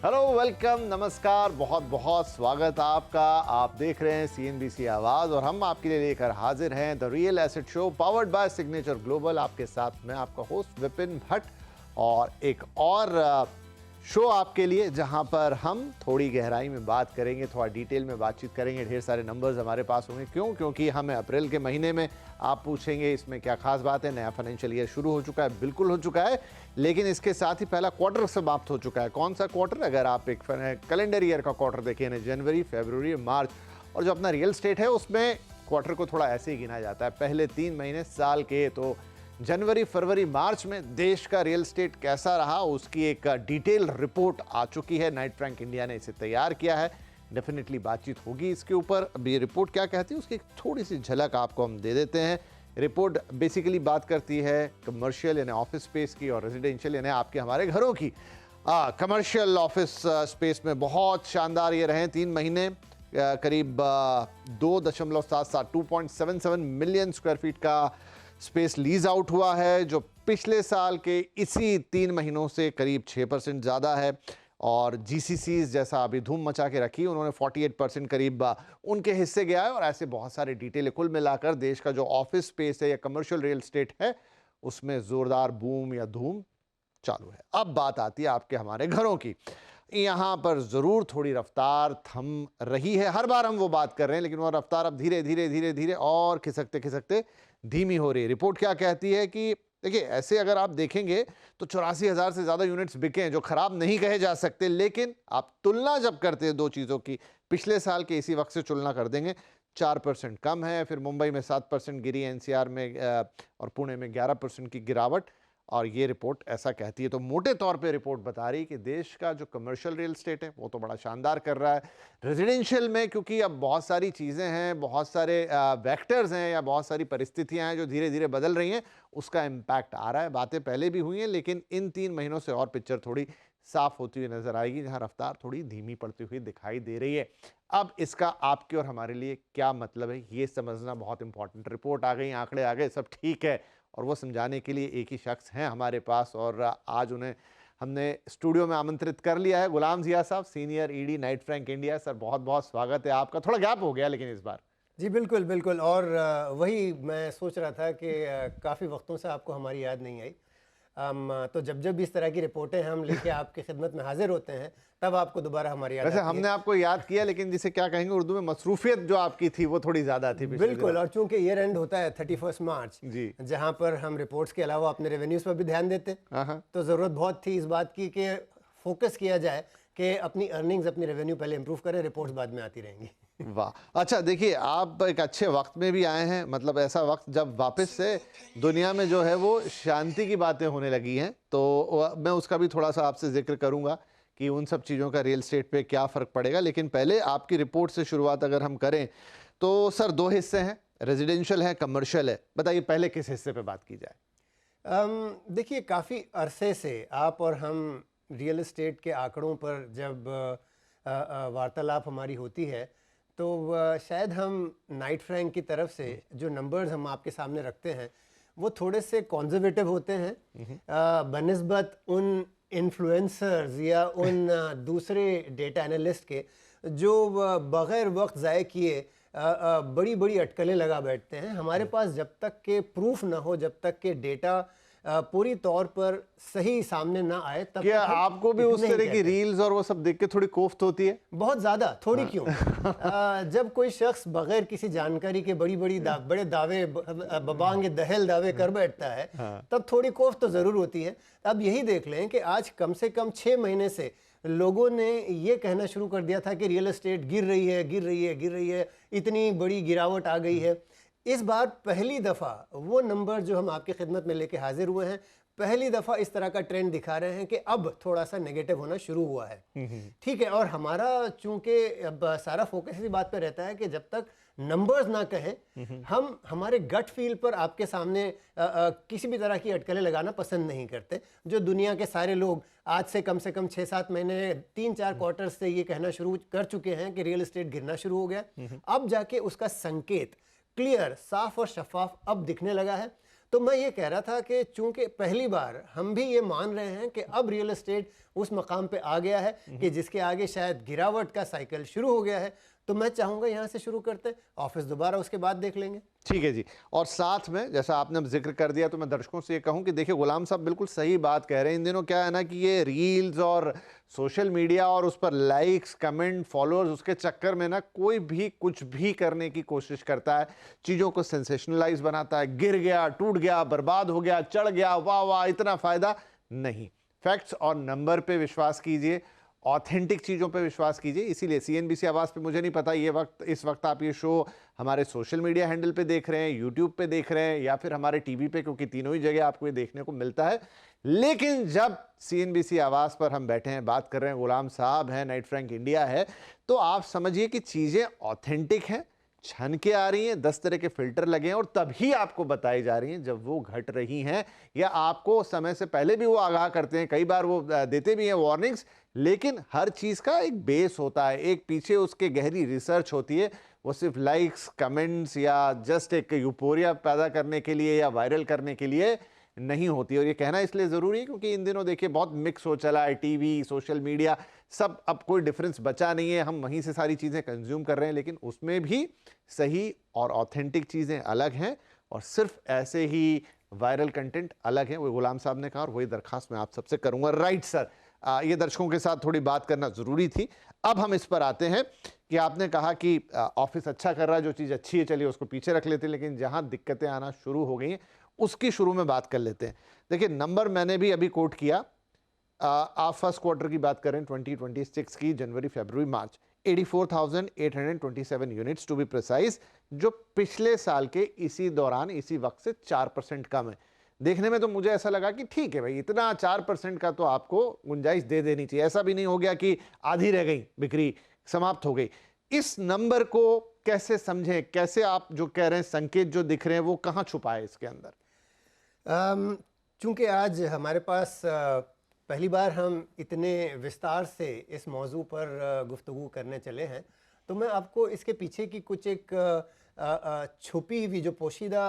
Hello, welcome, नमस्कार, बहुत बहुत स्वागत आपका। आप देख रहे हैं CNBC आवाज़ और हम आपके लिए लेकर हाजिर हैं the real asset show powered by signature global. आपके साथ मैं आपका होस्ट विपिन भट्ट और एक और शो आपके लिए जहां पर हम थोड़ी गहराई में बात करेंगे, थोड़ा डिटेल में बातचीत करेंगे। ढेर सारे नंबर्स हमारे पास होंगे। क्योंकि हमें अप्रैल के महीने में आप पूछेंगे इसमें क्या खास बात है। नया फाइनेंशियल ईयर शुरू हो चुका है, बिल्कुल हो चुका है, लेकिन इसके साथ ही पहला क्वार्टर समाप्त हो चुका है। कौन सा क्वार्टर? अगर आप एक कैलेंडर ईयर का क्वार्टर देखें, जनवरी, फरवरी, मार्च, और जो अपना रियल एस्टेट है उसमें क्वार्टर को थोड़ा ऐसे ही गिना जाता है। पहले 3 महीने साल के, तो जनवरी, फरवरी, मार्च में देश का रियल एस्टेट कैसा रहा उसकी एक डिटेल रिपोर्ट आ चुकी है। नाइट फ्रैंक इंडिया ने इसे तैयार किया है। डेफिनेटली बातचीत होगी इसके ऊपर। अब ये रिपोर्ट क्या कहती है उसकी थोड़ी सी झलक आपको हम दे देते हैं। रिपोर्ट बेसिकली बात करती है कमर्शियल यानी ऑफिस स्पेस की और रेजिडेंशियल यानी आपके हमारे घरों की। कमर्शियल ऑफिस स्पेस में बहुत शानदार ये रहे 3 महीने। करीब 2.77 मिलियन स्क्वायर फीट का स्पेस लीज आउट हुआ है, जो पिछले साल के इसी 3 महीनों से करीब 6% ज़्यादा है। और GCCs जैसा अभी धूम मचा के रखी, उन्होंने 48% करीब उनके हिस्से गया है। और ऐसे बहुत सारे डिटेल कुल मिलाकर देश का जो ऑफिस स्पेस है या कमर्शियल रियल एस्टेट है उसमें जोरदार बूम या धूम चालू है। अब बात आती है आपके हमारे घरों की। यहाँ पर जरूर थोड़ी रफ्तार थम रही है। हर बार हम वो बात कर रहे हैं, लेकिन वो रफ्तार अब धीरे धीरे और खिसकते खिसकते धीमी हो रही है। रिपोर्ट क्या कहती है कि देखिए, ऐसे अगर आप देखेंगे तो 84,000 से ज्यादा यूनिट्स बिके हैं, जो खराब नहीं कहे जा सकते। लेकिन आप तुलना जब करते हैं दो चीजों की, पिछले साल के इसी वक्त से तुलना कर देंगे, 4% कम है। फिर मुंबई में 7% गिरी, NCR में और पुणे में 11% की गिरावट। और ये रिपोर्ट ऐसा कहती है। तो मोटे तौर पे रिपोर्ट बता रही है कि देश का जो कमर्शियल रियल एस्टेट है वो तो बड़ा शानदार कर रहा है। रेजिडेंशियल में क्योंकि अब बहुत सारी चीज़ें हैं, बहुत सारे वेक्टर्स हैं या बहुत सारी परिस्थितियां हैं जो धीरे धीरे बदल रही हैं, उसका इम्पैक्ट आ रहा है। बातें पहले भी हुई हैं, लेकिन इन 3 महीनों से और पिक्चर थोड़ी साफ होती हुई नजर आएगी, जहां रफ्तार थोड़ी धीमी पड़ती हुई दिखाई दे रही है। अब इसका आपके और हमारे लिए क्या मतलब है, ये समझना बहुत इंपॉर्टेंट। रिपोर्ट आ गई, आंकड़े आ गए, सब ठीक है, और वो समझाने के लिए एक ही शख्स हैं हमारे पास। और आज उन्हें हमने स्टूडियो में आमंत्रित कर लिया है। गुलाम जिया साहब, senior ED Knight Frank India. Sir बहुत बहुत स्वागत है आपका। थोड़ा गैप हो गया लेकिन इस बार। जी बिल्कुल बिल्कुल। और वही मैं सोच रहा था कि काफ़ी वक्तों से आपको हमारी याद नहीं आई। तो जब जब इस तरह की रिपोर्टें हम लेके आपकी खिदमत में हाजिर होते हैं, तब आपको दोबारा हमारी याद आती है। वैसे हमने आपको याद किया, लेकिन जिसे क्या कहेंगे उर्दू में, मसरूफियत जो आपकी थी वो थोड़ी ज़्यादा थी बिल्कुल। और चूंकि ईयर एंड होता है 31 मार्च जी, जहां पर हम रिपोर्ट्स के अलावा अपने रेवेन्यूज पर भी ध्यान देते, तो ज़रूरत बहुत थी इस बात की कि फोकस किया जाए कि अपनी अर्निंग्स, अपनी रेवेन्यू पहले इंप्रूव करें, रिपोर्ट्स बाद में आती रहेंगी। वाह, अच्छा। देखिए, आप एक अच्छे वक्त में भी आए हैं, मतलब ऐसा वक्त जब वापस से दुनिया में जो है वो शांति की बातें होने लगी हैं। तो मैं उसका भी थोड़ा सा आपसे जिक्र करूंगा कि उन सब चीज़ों का रियल एस्टेट पे क्या फ़र्क पड़ेगा। लेकिन पहले आपकी रिपोर्ट से शुरुआत अगर हम करें तो सर 2 हिस्से हैं, रेजिडेंशियल है, कमर्शियल है। बताइए पहले किस हिस्से पे बात की जाए। देखिए, काफ़ी अरसे से आप और हम रियल एस्टेट के आंकड़ों पर जब वार्तालाप हमारी होती है, तो शायद हम नाइट फ्रैंक की तरफ से जो नंबर्स हम आपके सामने रखते हैं वो थोड़े से कॉन्जर्वेटिव होते हैं बनिस्बत उन इन्फ्लुएंसर्स या उन दूसरे डेटा एनालिस्ट के जो बग़ैर वक्त ज़ाय किए बड़ी बड़ी अटकलें लगा बैठते हैं। हमारे पास जब तक के प्रूफ ना हो, जब तक के डेटा पूरी तौर पर सही सामने ना आए, तब क्या तक हम आपको भी उस तरह की रील्स और वो सब देख के थोड़ी कोफ्त होती है? बहुत ज़्यादा। थोड़ी क्यों? जब कोई शख्स बगैर किसी जानकारी के बड़े दावे, बबांगे दहल दावे कर बैठता है, तब थोड़ी कोफ्त तो ज़रूर होती है। अब यही देख लें कि आज कम से कम 6 महीने से लोगों ने ये कहना शुरू कर दिया था कि रियल एस्टेट गिर रही है, इतनी बड़ी गिरावट आ गई है। इस बार पहली दफ़ा वो नंबर जो हम आपकी खिदमत में लेके हाजिर हुए हैं, पहली दफ़ा इस तरह का ट्रेंड दिखा रहे हैं कि अब थोड़ा सा नेगेटिव होना शुरू हुआ है। ठीक है। और हमारा चूंकि अब सारा फोकस इसी बात पे रहता है कि जब तक नंबर्स ना कहें, हम हमारे गट फील पर आपके सामने किसी भी तरह की अटकलें लगाना पसंद नहीं करते। जो दुनिया के सारे लोग आज से कम 6-7 महीने, 3-4 क्वार्टर से ये कहना शुरू कर चुके हैं कि रियल एस्टेट गिरना शुरू हो गया, अब जाके उसका संकेत क्लियर, साफ और शफाफ अब दिखने लगा है। तो मैं ये कह रहा था कि चूंकि पहली बार हम भी ये मान रहे हैं कि अब रियल एस्टेट उस मकाम पे आ गया है कि जिसके आगे शायद गिरावट का साइकिल शुरू हो गया है, तो मैं चाहूंगा यहाँ से शुरू करते हैं, ऑफिस दोबारा उसके बाद देख लेंगे। ठीक है जी। और साथ में जैसा आपने अब जिक्र कर दिया, तो मैं दर्शकों से ये कहूं कि देखिए गुलाम साहब बिल्कुल सही बात कह रहे हैं। इन दिनों क्या है ना कि ये रील्स और सोशल मीडिया और उस पर लाइक्स, कमेंट, फॉलोअर्स, उसके चक्कर में ना कोई भी कुछ भी करने की कोशिश करता है, चीज़ों को सेंसेशनलाइज बनाता है, गिर गया, टूट गया, बर्बाद हो गया, चढ़ गया, वाह वाह, इतना फायदा नहीं। फैक्ट्स और नंबर पे विश्वास कीजिए, ऑथेंटिक चीज़ों पे विश्वास कीजिए। इसीलिए सीएनबीसी आवाज़ पे, मुझे नहीं पता इस वक्त आप ये शो हमारे सोशल मीडिया हैंडल पे देख रहे हैं, यूट्यूब पे देख रहे हैं, या फिर हमारे टीवी पे, क्योंकि तीनों ही जगह आपको ये देखने को मिलता है। लेकिन जब सीएनबीसी आवाज़ पर हम बैठे हैं, बात कर रहे हैं, गुलाम साहब हैं, नाइट फ्रैंक इंडिया है, तो आप समझिए कि चीज़ें ऑथेंटिक हैं, छन के आ रही हैं, 10 तरह के फिल्टर लगे हैं और तभी आपको बताई जा रही हैं जब वो घट रही हैं, या आपको समय से पहले भी वो आगाह करते हैं, कई बार वो देते भी हैं वार्निंग्स। लेकिन हर चीज़ का एक बेस होता है, एक पीछे उसके गहरी रिसर्च होती है। वो सिर्फ लाइक्स, कमेंट्स या जस्ट एक यूफोरिया पैदा करने के लिए या वायरल करने के लिए नहीं होती। और ये कहना इसलिए ज़रूरी है क्योंकि इन दिनों देखिए बहुत मिक्स हो चला है, टीवी, सोशल मीडिया, सब, अब कोई डिफरेंस बचा नहीं है, हम वहीं से सारी चीज़ें कंज्यूम कर रहे हैं। लेकिन उसमें भी सही और ऑथेंटिक चीज़ें अलग हैं और सिर्फ ऐसे ही वायरल कंटेंट अलग है। वो गुलाम साहब ने कहा और वही दरखास्त मैं आप सबसे करूंगा। राइट सर, ये दर्शकों के साथ थोड़ी बात करना ज़रूरी थी। अब हम इस पर आते हैं कि आपने कहा कि ऑफिस अच्छा कर रहा है, जो चीज़ अच्छी है चलिए उसको पीछे रख लेते हैं, लेकिन जहां दिक्कतें आना शुरू हो गई हैं उसकी शुरू में बात कर लेते हैं। देखिए नंबर मैंने भी अभी कोट किया, आप फर्स्ट क्वार्टर की बात करें 2026 की, जनवरी, फरवरी, मार्च, 84,827 यूनिट्स टू बी प्रिसाइज, जो पिछले साल के इसी दौरान इसी वक्त से 4% कम है। देखने में तो मुझे ऐसा लगा कि ठीक है भाई, इतना 4% का तो आपको गुंजाइश दे देनी चाहिए, ऐसा भी नहीं हो गया कि आधी रह गई, बिक्री समाप्त हो गई। इस नंबर को कैसे समझें, कैसे आप जो कह रहे हैं संकेत जो दिख रहे हैं वो कहाँ छुपा है इसके अंदर? चूंकि आज हमारे पास पहली बार हम इतने विस्तार से इस मौजू पर गुफ्तगू करने चले हैं, तो मैं आपको इसके पीछे की कुछ एक छुपी हुई जो पोशीदा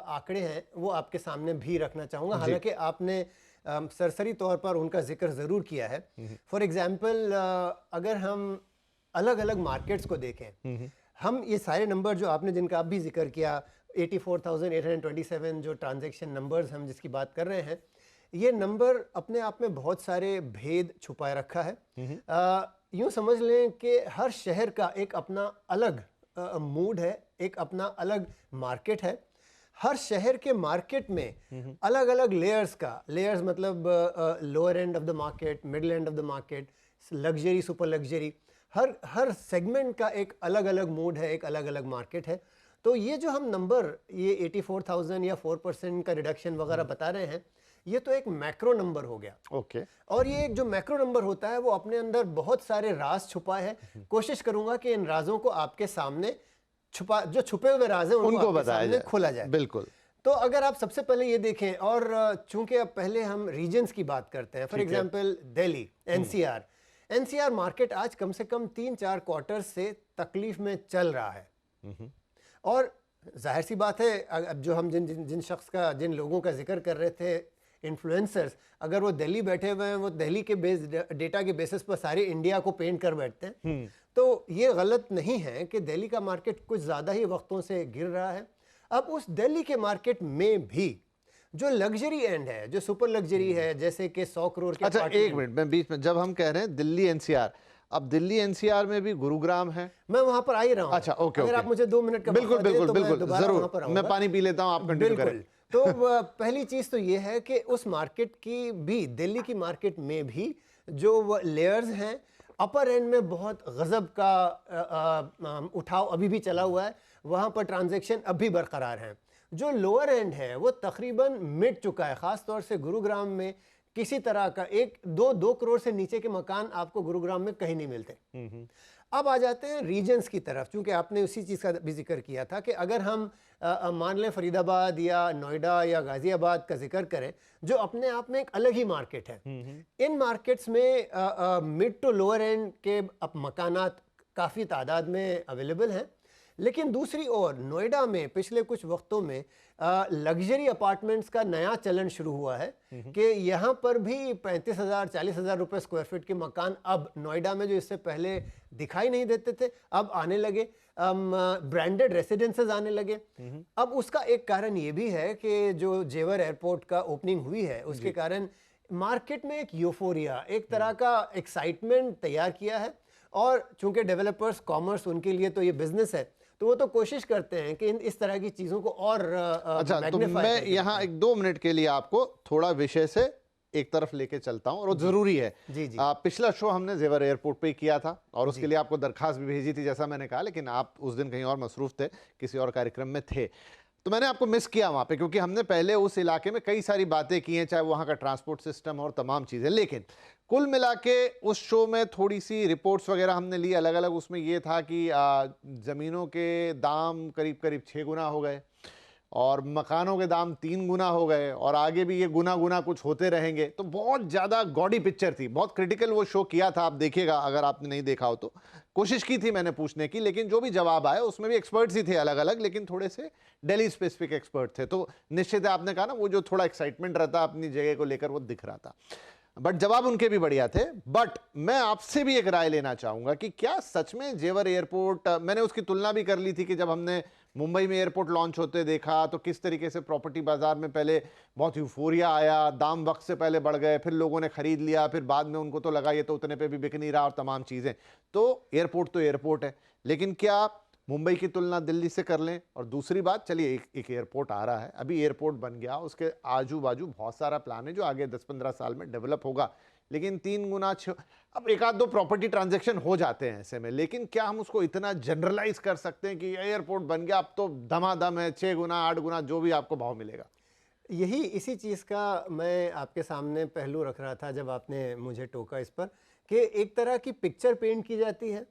आंकड़े हैं वो आपके सामने भी रखना चाहूँगा। हालांकि आपने सरसरी तौर पर उनका जिक्र ज़रूर किया है। फॉर एग्ज़ाम्पल, अगर हम अलग अलग मार्केट्स को देखें, हम ये सारे नंबर जो आपने, जिनका आप भी जिक्र किया, 84,827 जो ट्रांजैक्शन नंबर्स हम जिसकी बात कर रहे हैं, ये नंबर अपने आप में बहुत सारे भेद छुपाए रखा है। यूँ समझ लें कि हर शहर का एक अपना अलग मूड है, एक अपना अलग मार्केट है। हर शहर के मार्केट में अलग अलग लेयर्स का, लेयर्स मतलब lower end of the market, middle and of the market, luxury, super luxury, her segment का एक अलग अलग मूड है, एक अलग अलग मार्केट है। तो ये जो हम नंबर, ये 84,000 या 4% का रिडक्शन वगैरह बता रहे हैं, ये तो एक मैक्रो नंबर हो गया। ओके। और ये एक जो मैक्रो नंबर होता है वो अपने अंदर बहुत सारे राज छुपाए हैं। कोशिश करूंगा कि इन राजों को आपके सामने जो छुपे हुए राज हैं उनको बताया जाए, खोला जाए। बिल्कुल। तो अगर आप सबसे पहले ये देखें, और चूंकि अब पहले हम रीजन्स की बात करते हैं, for example Delhi, NCR market आज कम से कम 3-4 क्वार्टर से तकलीफ में चल रहा है। और जाहिर सी बात है, अब जो हम जिन लोगों का जिक्र कर रहे थे, इन्फ्लुएंसर्स, अगर वो दिल्ली बैठे हुए हैं, वो दिल्ली के डेटा के बेसिस पर सारे इंडिया को पेंट कर बैठते हैं। तो ये गलत नहीं है कि दिल्ली का मार्केट कुछ ज़्यादा ही वक्तों से गिर रहा है। अब उस दिल्ली के मार्केट में भी जो लग्जरी एंड है, जो सुपर लग्जरी है, जैसे कि 100 करोड़ के, अच्छा एक मिनट, मैं बीच में, जब हम कह रहे हैं दिल्ली एनसीआर, अब दिल्ली एनसीआर में भी गुरुग्राम है, मैं वहां पर आ ही रहा हूं। अच्छा ओके, अगर आप मुझे 2 मिनट का बिल्कुल वक्त दें, बिल्कुल तो बिल्कुल जरूर, मैं पानी पी लेता हूं, आप कंटिन्यू करें। तो पहली चीज तो ये है कि उस मार्केट की भी, दिल्ली की मार्केट में भी जो लेयर्स हैं, अपर एंड में बहुत गजब का उठाव अभी भी चला हुआ है, वहां पर ट्रांजैक्शन अभी बरकरार हैं। जो लोअर एंड है वो तकरीबन मिट चुका है। खास तौर से गुरुग्राम में किसी तरह का 1-2 करोड़ से नीचे के मकान आपको गुरुग्राम में कहीं नहीं मिलते। अब आ जाते हैं रीजन्स की तरफ, क्योंकि आपने उसी चीज़ का भी जिक्र किया था कि अगर हम मान लें फरीदाबाद या नोएडा या गाजियाबाद का जिक्र करें, जो अपने आप में एक अलग ही मार्केट है। इन मार्केट्स में मिड टू लोअर एंड के अब मकानात काफ़ी तादाद में अवेलेबल हैं, लेकिन दूसरी ओर नोएडा में पिछले कुछ वक्तों में लग्जरी अपार्टमेंट्स का नया चलन शुरू हुआ है कि यहाँ पर भी 35,000 40,000 रुपए स्क्वायर फीट के मकान अब नोएडा में, जो इससे पहले दिखाई नहीं देते थे, अब आने लगे। ब्रांडेड रेसिडेंसेस आने लगे। अब उसका एक कारण ये भी है कि जो जेवर एयरपोर्ट का ओपनिंग हुई है उसके कारण मार्केट में एक यूफोरिया, एक तरह का एक्साइटमेंट तैयार किया है। और चूंकि डेवलपर्स, कॉमर्स, उनके लिए तो ये बिजनेस है, तो वो तो कोशिश करते हैं कि इस तरह की चीजों को और अच्छा, तो मैं यहाँ 1-2 मिनट के लिए आपको थोड़ा विषय से एक तरफ लेके चलता हूँ, और जरूरी है। जी जी। पिछला शो हमने जेवर एयरपोर्ट पे ही किया था और उसके लिए आपको दरखास्त भी भेजी थी, जैसा मैंने कहा, लेकिन आप उस दिन कहीं और मसरूफ थे, किसी और कार्यक्रम में थे, तो मैंने आपको मिस किया वहाँ पे, क्योंकि हमने पहले उस इलाके में कई सारी बातें की हैं, चाहे वहाँ का ट्रांसपोर्ट सिस्टम और तमाम चीज़ें। लेकिन कुल मिला के उस शो में थोड़ी सी रिपोर्ट्स वगैरह हमने ली अलग अलग। उसमें ये था कि ज़मीनों के दाम करीब करीब 6 गुना हो गए और मकानों के दाम 3 गुना हो गए, और आगे भी ये गुना गुना कुछ होते रहेंगे। तो बहुत ज़्यादा गॉडी पिक्चर थी, बहुत क्रिटिकल वो शो किया था। आप देखिएगा, अगर आपने नहीं देखा हो तो। कोशिश की थी मैंने पूछने की, लेकिन जो भी जवाब आया उसमें भी एक्सपर्ट्स ही थे अलग अलग, लेकिन थोड़े से दिल्ली स्पेसिफिक एक्सपर्ट थे। तो निश्चित है, आपने कहा ना, वो जो थोड़ा एक्साइटमेंट रहता अपनी जगह को लेकर, वो दिख रहा था। बट जवाब उनके भी बढ़िया थे। बट मैं आपसे भी एक राय लेना चाहूंगा कि क्या सच में जेवर एयरपोर्ट, मैंने उसकी तुलना भी कर ली थी कि जब हमने मुंबई में एयरपोर्ट लॉन्च होते देखा तो किस तरीके से प्रॉपर्टी बाजार में पहले बहुत यूफोरिया आया, दाम वक्त से पहले बढ़ गए, फिर लोगों ने खरीद लिया, फिर बाद में उनको तो लगा ये तो उतने पे भी बिक नहीं रहा और तमाम चीजें। तो एयरपोर्ट है, लेकिन क्या मुंबई की तुलना दिल्ली से कर लें? और दूसरी बात, चलिए एक एयरपोर्ट आ रहा है, अभी एयरपोर्ट बन गया, उसके आजू बाजू बहुत सारा प्लान है जो आगे 10-15 साल में डेवलप होगा, लेकिन 3 गुना अब 1-2 प्रॉपर्टी ट्रांजैक्शन हो जाते हैं ऐसे में। लेकिन क्या हम उसको इतना जनरलाइज कर सकते हैं कि एयरपोर्ट बन गया अब तो धमाधम है, 6 गुना 8 गुना जो भी आपको भाव मिलेगा? यही इसी चीज़ का मैं आपके सामने पहलू रख रहा था जब आपने मुझे टोका इस पर, कि एक तरह की पिक्चर पेंट की जाती है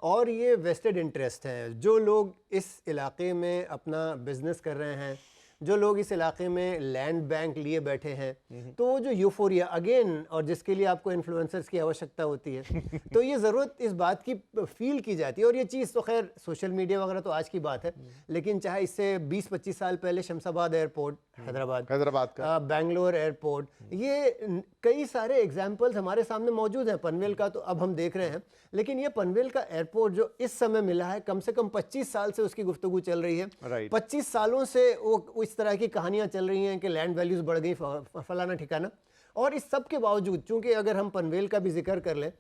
और ये वेस्टेड इंटरेस्ट है। जो लोग इस इलाके में अपना बिजनेस कर रहे हैं, जो लोग इस इलाके में लैंड बैंक लिए बैठे हैं, तो वो जो यूफोरिया अगेन, और जिसके लिए आपको इन्फ्लुएंसर्स की आवश्यकता होती है, तो ये ज़रूरत इस बात की फील की जाती है। और ये चीज़ तो खैर सोशल मीडिया वगैरह तो आज की बात है, लेकिन चाहे इससे 20-25 साल पहले शमशाबाद एयरपोर्ट हैदराबाद का, बेंगलोर एयरपोर्ट, ये कई सारे एग्जाम्पल्स हमारे सामने मौजूद हैं। पनवेल का तो अब हम देख रहे हैं, लेकिन ये पनवेल का एयरपोर्ट जो इस समय मिला है, कम से कम 25 साल से उसकी गुफ्तगू चल रही है। 25 सालों से वो इस तरह की कहानियां चल रही हैं कि लैंड वैल्यूज बढ़ गई, फलाना ठिकाना। और इस सब के बावजूद, चूंकि अगर हम पनवेल का भी जिक्र कर लें,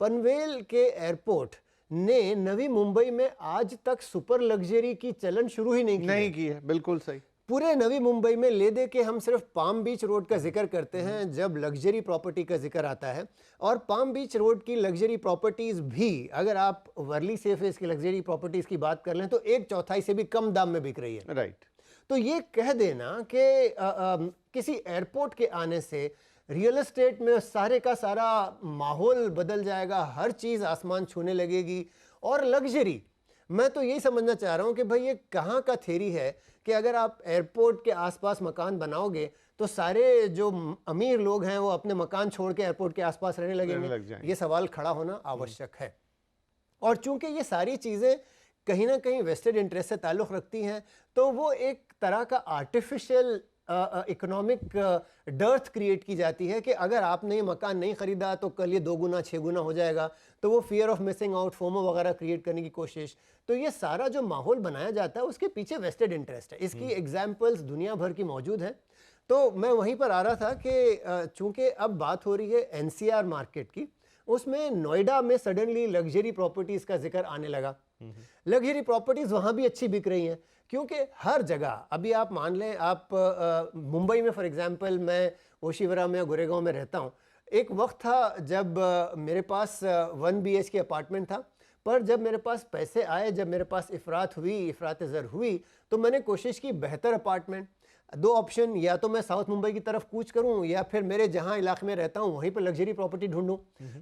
पनवेल के एयरपोर्ट ने नवी मुंबई में आज तक सुपर लग्जरी की चलन शुरू ही नहीं की है। बिल्कुल सही। पूरे नवी मुंबई में ले दे के हम सिर्फ पाम बीच रोड का जिक्र करते हैं जब लग्जरी प्रॉपर्टी का जिक्र आता है, और पाम बीच रोड की लग्जरी प्रॉपर्टीज भी, अगर आप वर्ली सेफेस की लग्जरी प्रॉपर्टीज की बात कर लें, तो 1/4 से भी कम दाम में बिक रही है। राइट। तो ये कह देना कि किसी एयरपोर्ट के आने से रियल एस्टेट में सारे का सारा माहौल बदल जाएगा, हर चीज़ आसमान छूने लगेगी, और लग्जरी, मैं तो यही समझना चाह रहा हूँ कि भाई ये कहाँ का थ्योरी है कि अगर आप एयरपोर्ट के आसपास मकान बनाओगे तो सारे जो अमीर लोग हैं वो अपने मकान छोड़ के एयरपोर्ट के आसपास रहने लगेंगे? ये सवाल खड़ा होना आवश्यक है। और चूंकि ये सारी चीज़ें कहीं ना कहीं वेस्टेड इंटरेस्ट से ताल्लुक़ रखती हैं, तो वो एक तरह का आर्टिफिशियल इकोनॉमिक डर्थ क्रिएट की जाती है कि अगर आपने ये मकान नहीं खरीदा तो कल ये 2 गुना 6 गुना हो जाएगा, तो वो fear of missing out, FOMO वगैरह क्रिएट करने की कोशिश। तो ये सारा जो माहौल बनाया जाता है उसके पीछे वेस्टेड इंटरेस्ट है। इसकी एग्जाम्पल्स दुनिया भर की मौजूद हैं। तो मैं वहीं पर आ रहा था कि चूंकि अब बात हो रही है एनसीआर मार्केट की, उसमें नोएडा में सडनली लग्जरी प्रॉपर्टीज़ का जिक्र आने लगा। लग्जरी प्रॉपर्टीज़ वहाँ भी अच्छी बिक रही हैं, क्योंकि हर जगह, अभी आप मान लें, आप मुंबई में फॉर एग्जांपल, मैं ओशिवरा में, गोरेगांव में रहता हूँ। एक वक्त था जब मेरे पास 1 BHK अपार्टमेंट था, पर जब मेरे पास पैसे आए, जब मेरे पास इफ़रात ज़र हुई, तो मैंने कोशिश की बेहतर अपार्टमेंट। 2 ऑप्शन, या तो मैं साउथ मुंबई की तरफ कूच करूं, या फिर मेरे जहां इलाके में रहता हूं वहीं पर लग्जरी प्रॉपर्टी ढूंढूं।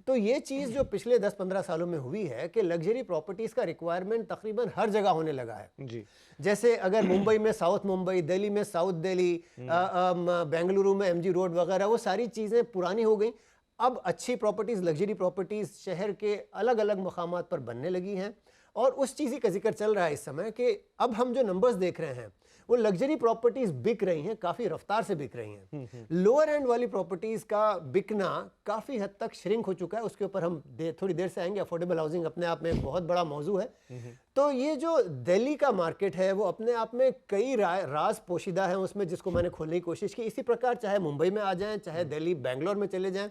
तो ये चीज़ जो पिछले 10-15 सालों में हुई है कि लग्जरी प्रॉपर्टीज़ का रिक्वायरमेंट तकरीबन हर जगह होने लगा है जी। जैसे अगर मुंबई में साउथ मुंबई, दिल्ली में साउथ दिल्ली, बेंगलुरु में MG रोड वगैरह, वो सारी चीज़ें पुरानी हो गई। अब अच्छी प्रॉपर्टीज़, लग्जरी प्रॉपर्टीज़ शहर के अलग अलग मकामात पर बनने लगी हैं, और उस चीज़ ही का जिक्र चल रहा है इस समय कि अब हम जो नंबर्स देख रहे हैं वो लग्जरी प्रॉपर्टीज बिक रही हैं, काफ़ी रफ्तार से बिक रही हैं। लोअर एंड वाली प्रॉपर्टीज़ का बिकना काफ़ी हद तक श्रिंक हो चुका है, उसके ऊपर हम थोड़ी देर से आएंगे। अफोर्डेबल हाउसिंग अपने आप में एक बहुत बड़ा मौजू है। तो ये जो दिल्ली का मार्केट है वो अपने आप में कई राज पोशीदा है उसमें, जिसको मैंने खोलने की कोशिश की। इसी प्रकार चाहे मुंबई में आ जाएं, चाहे दिल्ली बेंगलोर में चले जाएं,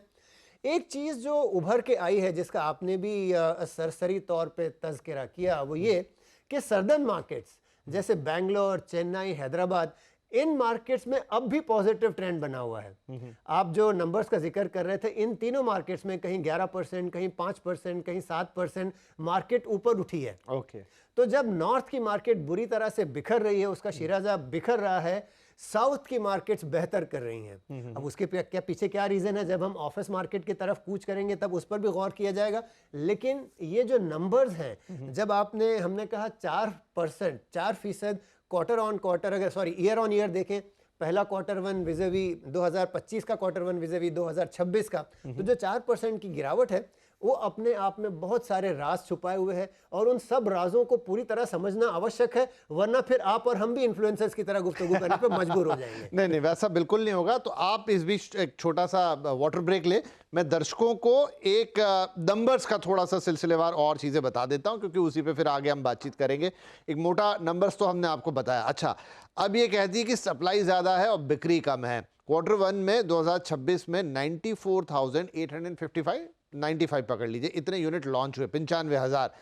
एक चीज़ जो उभर के आई है जिसका आपने भी सरसरी तौर पे तज़किरा किया, वो ये कि सर्दर्न मार्केट्स जैसे बेंगलोर, चेन्नई, हैदराबाद, इन मार्केट्स में अब भी पॉजिटिव ट्रेंड बना हुआ है। आप जो नंबर्स का जिक्र कर रहे थे, इन तीनों मार्केट्स में कहीं 11%, कहीं 5%, कहीं 7% मार्केट ऊपर उठी है। ओके। तो जब नॉर्थ की मार्केट बुरी तरह से बिखर रही है, उसका शिराजा बिखर रहा है, साउथ की मार्केट्स बेहतर कर रही हैं। अब उसके क्या पीछे क्या रीज़न है, जब हम ऑफिस मार्केट की तरफ कूच करेंगे तब उस पर भी गौर किया जाएगा। लेकिन ये जो नंबर्स हैं, जब हमने कहा 4%, 4% क्वार्टर ऑन क्वार्टर, अगर ईयर ऑन ईयर देखें, पहला क्वार्टर वन विज़ेवी 2025 का क्वार्टर वन विज़ेवी 2026 का, तो जो 4% की गिरावट है वो अपने आप में बहुत सारे राज छुपाए हुए हैं और उन सब राजों को पूरी तरह समझना आवश्यक है, वरना फिर आप और हम भी इन्फ्लुएंसर्स की तरह गुफ्तगू करने पे मजबूर हो जाएंगे। नहीं, वैसा बिल्कुल नहीं होगा। तो आप इस बीच एक छोटा सा वाटर ब्रेक ले, मैं दर्शकों को एक नंबर्स का थोड़ा सा सिलसिलेवार और चीज़ें बता देता हूं, क्योंकि उसी पे फिर आगे हम बातचीत करेंगे। एक मोटा नंबर्स तो हमने आपको बताया। अच्छा, अब ये कहती है कि सप्लाई ज़्यादा है और बिक्री कम है। क्वार्टर वन में 2026 में 94,855, 95 पकड़ लीजिए, इतने यूनिट लॉन्च हुए, 95,000।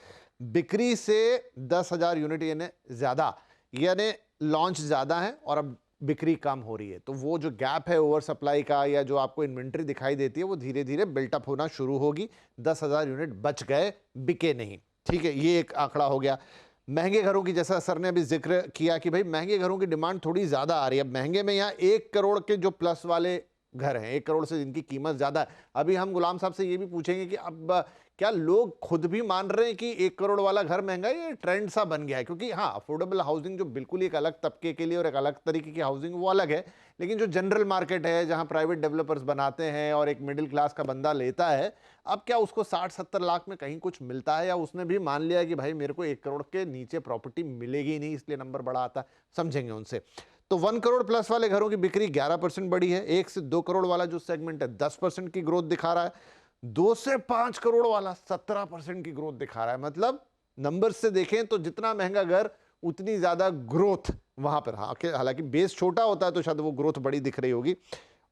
बिक्री से 10,000 यूनिट यानी ज़्यादा, यानी लॉन्च ज़्यादा है और अब बिक्री कम हो रही है। तो वो जो गैप है ओवर सप्लाई का, या जो आपको इन्वेंट्री दिखाई देती है, वो धीरे धीरे बिल्टअप होना शुरू होगी। 10,000 यूनिट बच गए, बिके नहीं। ठीक है, ये एक आंकड़ा हो गया। महंगे घरों की, जैसा सर ने अभी जिक्र किया कि भाई महंगे घरों की डिमांड थोड़ी ज़्यादा आ रही है। अब महंगे में यहाँ 1 करोड़ के जो प्लस वाले घर हैं, 1 करोड़ से जिनकी कीमत ज़्यादा है, अभी हम गुलाम साहब से ये भी पूछेंगे कि अब क्या लोग खुद भी मान रहे हैं कि 1 करोड़ वाला घर महंगा है, ये ट्रेंड सा बन गया है? क्योंकि हाँ, अफोर्डेबल हाउसिंग जो बिल्कुल एक अलग तबके के लिए और एक अलग तरीके की हाउसिंग, वो अलग है। लेकिन जो जनरल मार्केट है, जहाँ प्राइवेट डेवलपर्स बनाते हैं और एक मिडिल क्लास का बंदा लेता है, अब क्या उसको 60-70 लाख में कहीं कुछ मिलता है, या उसने भी मान लिया कि भाई मेरे को 1 करोड़ के नीचे प्रॉपर्टी मिलेगी नहीं, इसलिए नंबर बड़ा आता है? समझेंगे उनसे। तो 1 करोड़ प्लस वाले घरों की बिक्री 11% बढ़ी है। 1 से 2 करोड़ वाला जो सेगमेंट है 10% की ग्रोथ दिखा रहा है। 2 से 5 करोड़ वाला 17% की ग्रोथ दिखा रहा है। मतलब नंबर से देखें तो जितना महंगा घर उतनी ज्यादा ग्रोथ वहां पर। हाँ, हालांकि बेस छोटा होता है तो शायद वो ग्रोथ बड़ी दिख रही होगी।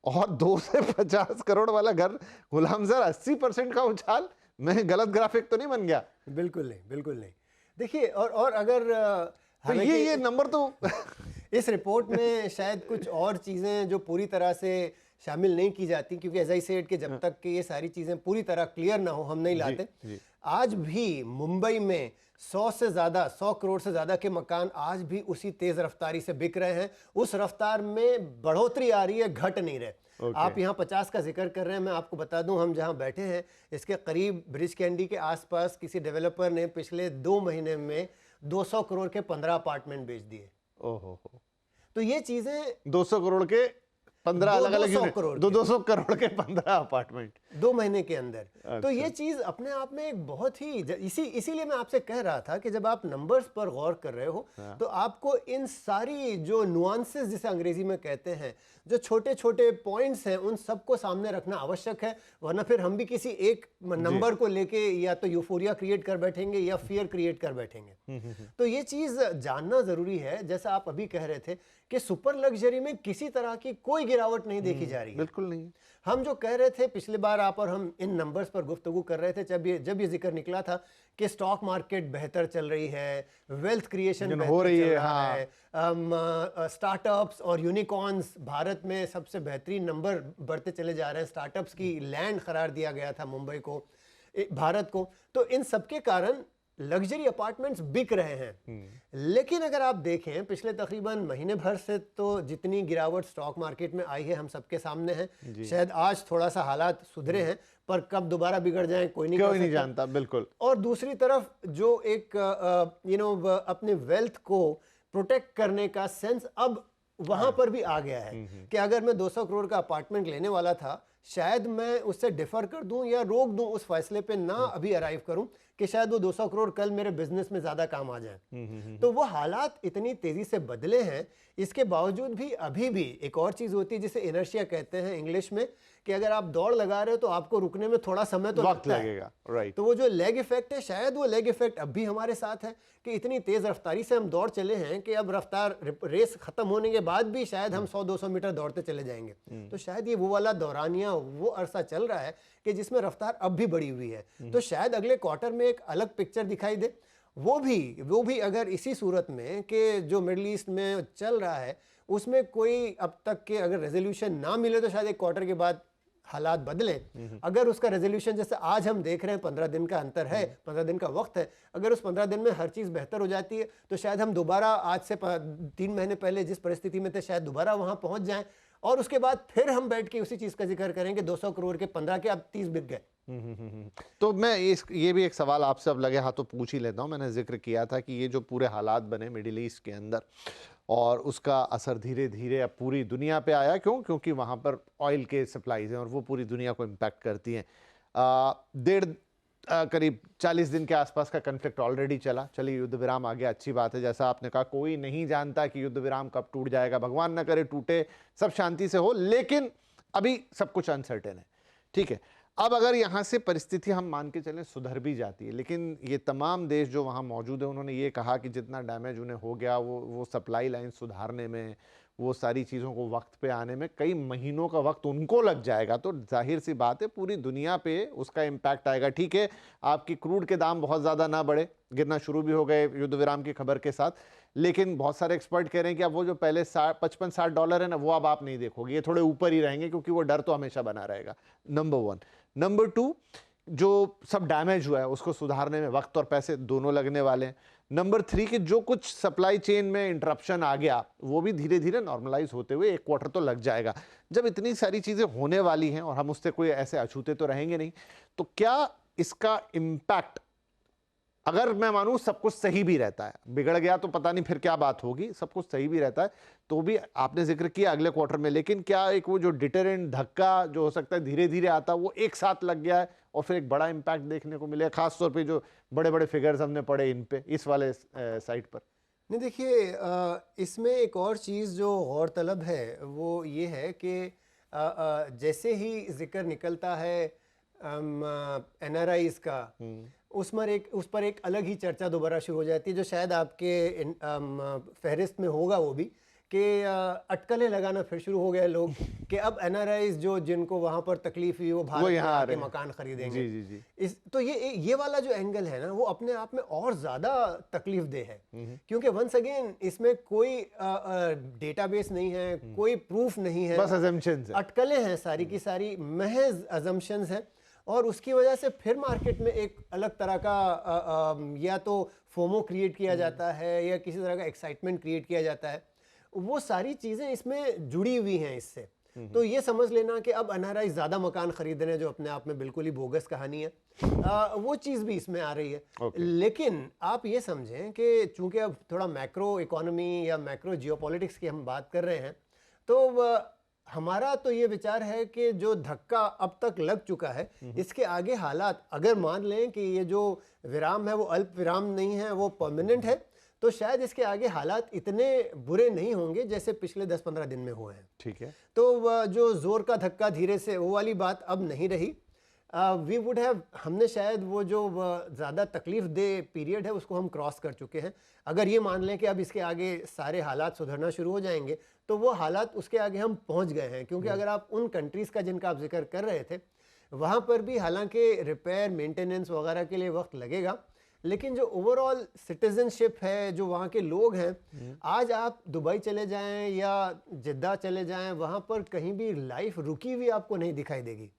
और 2 से 50 करोड़ वाला घर, गुलाम सर 80% का उछाल, मैं गलत ग्राफिक तो नहीं बन गया? बिल्कुल नहीं, बिल्कुल नहीं। देखिए, और अगर तो ये नंबर तो इस रिपोर्ट में शायद कुछ और चीज़ें जो पूरी तरह से शामिल नहीं की जाती, क्योंकि एज आई सेड कि जब तक कि ये सारी चीज़ें पूरी तरह क्लियर ना हो हम नहीं लाते। आज भी मुंबई में 100 करोड़ से ज़्यादा के मकान आज भी उसी तेज़ रफ्तारी से बिक रहे हैं। उस रफ्तार में बढ़ोतरी आ रही है, घट नहीं रहे। आप यहाँ 50 का जिक्र कर रहे हैं, मैं आपको बता दूं, हम जहाँ बैठे हैं इसके करीब ब्रिज कैंडी के आसपास किसी डेवलपर ने पिछले 2 महीने में 200 करोड़ के 15 अपार्टमेंट बेच दिए। ओहो, तो ये चीजें 200 करोड़ के 15 अलग-अलग यूनिट, 200 करोड़ के 15 अपार्टमेंट 2 महीने के अंदर। अच्छा। तो ये चीज अपने आप में एक बहुत ही इसीलिए मैं आपसे कह रहा था कि जब आप नंबर्स पर गौर कर रहे हो तो आपको इन सारी जो नुआंसेस जिसे अंग्रेजी में कहते हैं, जो छोटे छोटे पॉइंट्स हैं, उन सबको सामने रखना आवश्यक है। वरना फिर हम भी किसी एक नंबर को लेके या तो यूफोरिया क्रिएट कर बैठेंगे या फियर क्रिएट कर बैठेंगे। तो ये चीज जानना जरूरी है। जैसा आप अभी कह रहे थे कि सुपर लग्जरी में किसी तरह की कोई गिरावट नहीं देखी जा रही है। बिल्कुल नहीं। हम जो कह रहे थे पिछली बार, आप और हम इन नंबर्स पर गुफ्तगू कर रहे थे जब ये जिक्र निकला था कि स्टॉक मार्केट बेहतर चल रही है, वेल्थ क्रिएशन हो रही है, हाँ। स्टार्टअप्स और यूनिकॉर्न्स भारत में सबसे बेहतरीन नंबर बढ़ते चले जा रहे हैं। स्टार्टअप्स की लैंड करार दिया गया था मुंबई को, भारत को। तो इन सबके कारण लग्जरी अपार्टमेंट्स बिक रहे हैं। लेकिन अगर आप देखें पिछले तकरीबन महीने भर से तो जितनी गिरावट स्टॉक मार्केट में आई है हम सबके सामने है। शायद आज थोड़ा सा हालात सुधरे हैं, पर कब दोबारा बिगड़ जाएं कोई नहीं जानता। बिल्कुल। और दूसरी तरफ जो एक अपने वेल्थ को प्रोटेक्ट करने का सेंस अब वहां पर भी आ गया है कि अगर मैं 200 करोड़ का अपार्टमेंट लेने वाला था, शायद मैं उससे डिफर कर दूं या रोक दूं, उस फैसले पे ना अभी अराइव करूं, कि शायद वो 200 करोड़ कल मेरे बिजनेस में ज्यादा काम आ जाए। तो वो हालात इतनी तेजी से बदले हैं, इसके बावजूद भी अभी भी एक और चीज होती है जिसे इनर्शिया कहते हैं इंग्लिश में, कि अगर आप दौड़ लगा रहे हो तो आपको रुकने में थोड़ा समय तो वक्त लगता है। लगेगा, राइट। तो वो जो लेग इफेक्ट है, शायद वो लेग इफेक्ट अब भी हमारे साथ है कि इतनी तेज रफ्तारी से हम दौड़ चले हैं कि अब रफ्तार रेस खत्म होने के बाद भी शायद हम 100-200 मीटर दौड़ते चले जाएंगे। तो शायद ये वो वाला दौरानिया, वो अरसा चल रहा है कि जिसमें रफ्तार अब भी बढ़ी हुई है। तो शायद अगले क्वार्टर में एक अलग पिक्चर दिखाई दे, वो भी अगर इसी सूरत में कि जो मिडिल ईस्ट में चल रहा है उसमें कोई अब तक के अगर रेजोल्यूशन ना मिले तो शायद एक क्वार्टर के बाद हालात बदले। अगर उसका रेजोल्यूशन जैसे आज हम देख रहे हैं 15 दिन का अंतर है, 15 दिन का वक्त है, अगर उस 15 दिन में हर चीज़ बेहतर हो जाती है तो शायद हम दोबारा आज से 3 महीने पहले जिस परिस्थिति में थे शायद दोबारा वहां पहुंच जाएं, और उसके बाद फिर हम बैठ के उसी चीज़ का जिक्र करेंगे 200 करोड़ के 15 के अब 30 बिक गए। तो मैं ये भी एक सवाल आपसे अब लगे हाथों पूछ ही लेता हूँ। मैंने जिक्र किया था कि ये जो पूरे हालात बने मिडिल ईस्ट के अंदर और उसका असर धीरे धीरे अब पूरी दुनिया पे आया, क्योंकि वहाँ पर ऑयल के सप्लाईज हैं और वो पूरी दुनिया को इम्पैक्ट करती हैं। करीब 40 दिन के आसपास का कन्फ्लिक्ट ऑलरेडी चला, चलिए युद्ध विराम आ गया, अच्छी बात है। जैसा आपने कहा, कोई नहीं जानता कि युद्ध विराम कब टूट जाएगा, भगवान ना करे टूटे, सब शांति से हो, लेकिन अभी सब कुछ अनसर्टेन है, ठीक है। अब अगर यहाँ से परिस्थिति हम मान के चलें सुधर भी जाती है, लेकिन ये तमाम देश जो वहाँ मौजूद है उन्होंने ये कहा कि जितना डैमेज उन्हें हो गया वो सप्लाई लाइन सुधारने में, वो सारी चीज़ों को वक्त पे आने में कई महीनों का वक्त उनको लग जाएगा। तो जाहिर सी बात है पूरी दुनिया पे उसका इम्पैक्ट आएगा। ठीक है, आपकी क्रूड के दाम बहुत ज़्यादा ना बढ़े, गिरना शुरू भी हो गए युद्ध विराम की खबर के साथ, लेकिन बहुत सारे एक्सपर्ट कह रहे हैं कि अब वो जो पहले $55-60 है ना, वो अब आप नहीं देखोगे, ये थोड़े ऊपर ही रहेंगे, क्योंकि वो डर तो हमेशा बना रहेगा। नंबर 1। नंबर 2, जो सब डैमेज हुआ है उसको सुधारने में वक्त और पैसे दोनों लगने वाले हैं। नंबर 3 कि जो कुछ सप्लाई चेन में इंटरप्शन आ गया वो भी धीरे धीरे नॉर्मलाइज होते हुए 1 क्वार्टर तो लग जाएगा। जब इतनी सारी चीज़ें होने वाली हैं और हम उससे कोई ऐसे अछूते तो रहेंगे नहीं, तो क्या इसका इम्पैक्ट, अगर मैं मानूं सब कुछ सही भी रहता है, बिगड़ गया तो पता नहीं फिर क्या बात होगी, सब कुछ सही भी रहता है तो भी आपने जिक्र किया अगले क्वार्टर में, लेकिन क्या एक वो जो डिटरेंट धक्का जो हो सकता है धीरे धीरे आता वो एक साथ लग गया है और फिर एक बड़ा इम्पैक्ट देखने को मिले, खासतौर पे जो बड़े बड़े फिगर्स हमने पढ़े इन पे, इस वाले साइड पर? नहीं, देखिए इसमें एक और चीज़ जो गौरतलब है वो ये है कि जैसे ही जिक्र निकलता है NRIs का, उस पर एक अलग ही चर्चा दोबारा शुरू हो जाती है, जो शायद आपके फहरिस्त में होगा वो भी, कि अटकलें लगाना फिर शुरू हो गए लोग कि अब NRIs जो जिनको वहाँ पर तकलीफ हुई वो भारत में आके मकान खरीदेंगे। जी जी जी। तो ये वाला जो एंगल है ना वो अपने आप में और ज़्यादा तकलीफ दे है, क्योंकि वंस अगेन इसमें कोई डेटाबेस नहीं है, कोई प्रूफ नहीं है, बस अजम्पशंस हैं, अटकलें हैं, सारी की सारी महज अजम्पशंस हैं, और उसकी वजह से फिर मार्केट में एक अलग तरह का या तो फोमो क्रिएट किया जाता है या किसी तरह का एक्साइटमेंट क्रिएट किया जाता है। वो सारी चीज़ें इसमें जुड़ी हुई हैं इससे। तो ये समझ लेना कि अब NRI ज़्यादा मकान खरीद रहे हैं, जो अपने आप में बिल्कुल ही बोगस कहानी है, वो चीज़ भी इसमें आ रही है। लेकिन आप ये समझें कि चूंकि अब थोड़ा मैक्रो इकोनॉमी या मैक्रो जियोपॉलिटिक्स की हम बात कर रहे हैं, तो हमारा तो ये विचार है कि जो धक्का अब तक लग चुका है, इसके आगे हालात अगर मान लें कि ये जो विराम है वो अल्प विराम नहीं है, वो परमानेंट है, तो शायद इसके आगे हालात इतने बुरे नहीं होंगे जैसे पिछले 10-15 दिन में हुए हैं। ठीक है, तो जो जोर का धक्का धीरे से, वो वाली बात अब नहीं रही। वी वुड हैव, हमने शायद वो जो ज़्यादा तकलीफ दे पीरियड है उसको हम क्रॉस कर चुके हैं। अगर ये मान लें कि अब इसके आगे सारे हालात सुधरना शुरू हो जाएंगे, तो वो हालात उसके आगे हम पहुंच गए हैं। क्योंकि अगर आप उन कंट्रीज़ का जिनका आप जिक्र कर रहे थे, वहाँ पर भी हालांकि रिपेयर मेंटेनेंस वगैरह के लिए वक्त लगेगा, लेकिन जो ओवरऑल सिटीजनशिप है, जो वहाँ के लोग हैं, आज आप दुबई चले जाएं या जिद्दा चले जाएं, वहाँ पर कहीं भी लाइफ रुकी हुई आपको नहीं दिखाई देगी,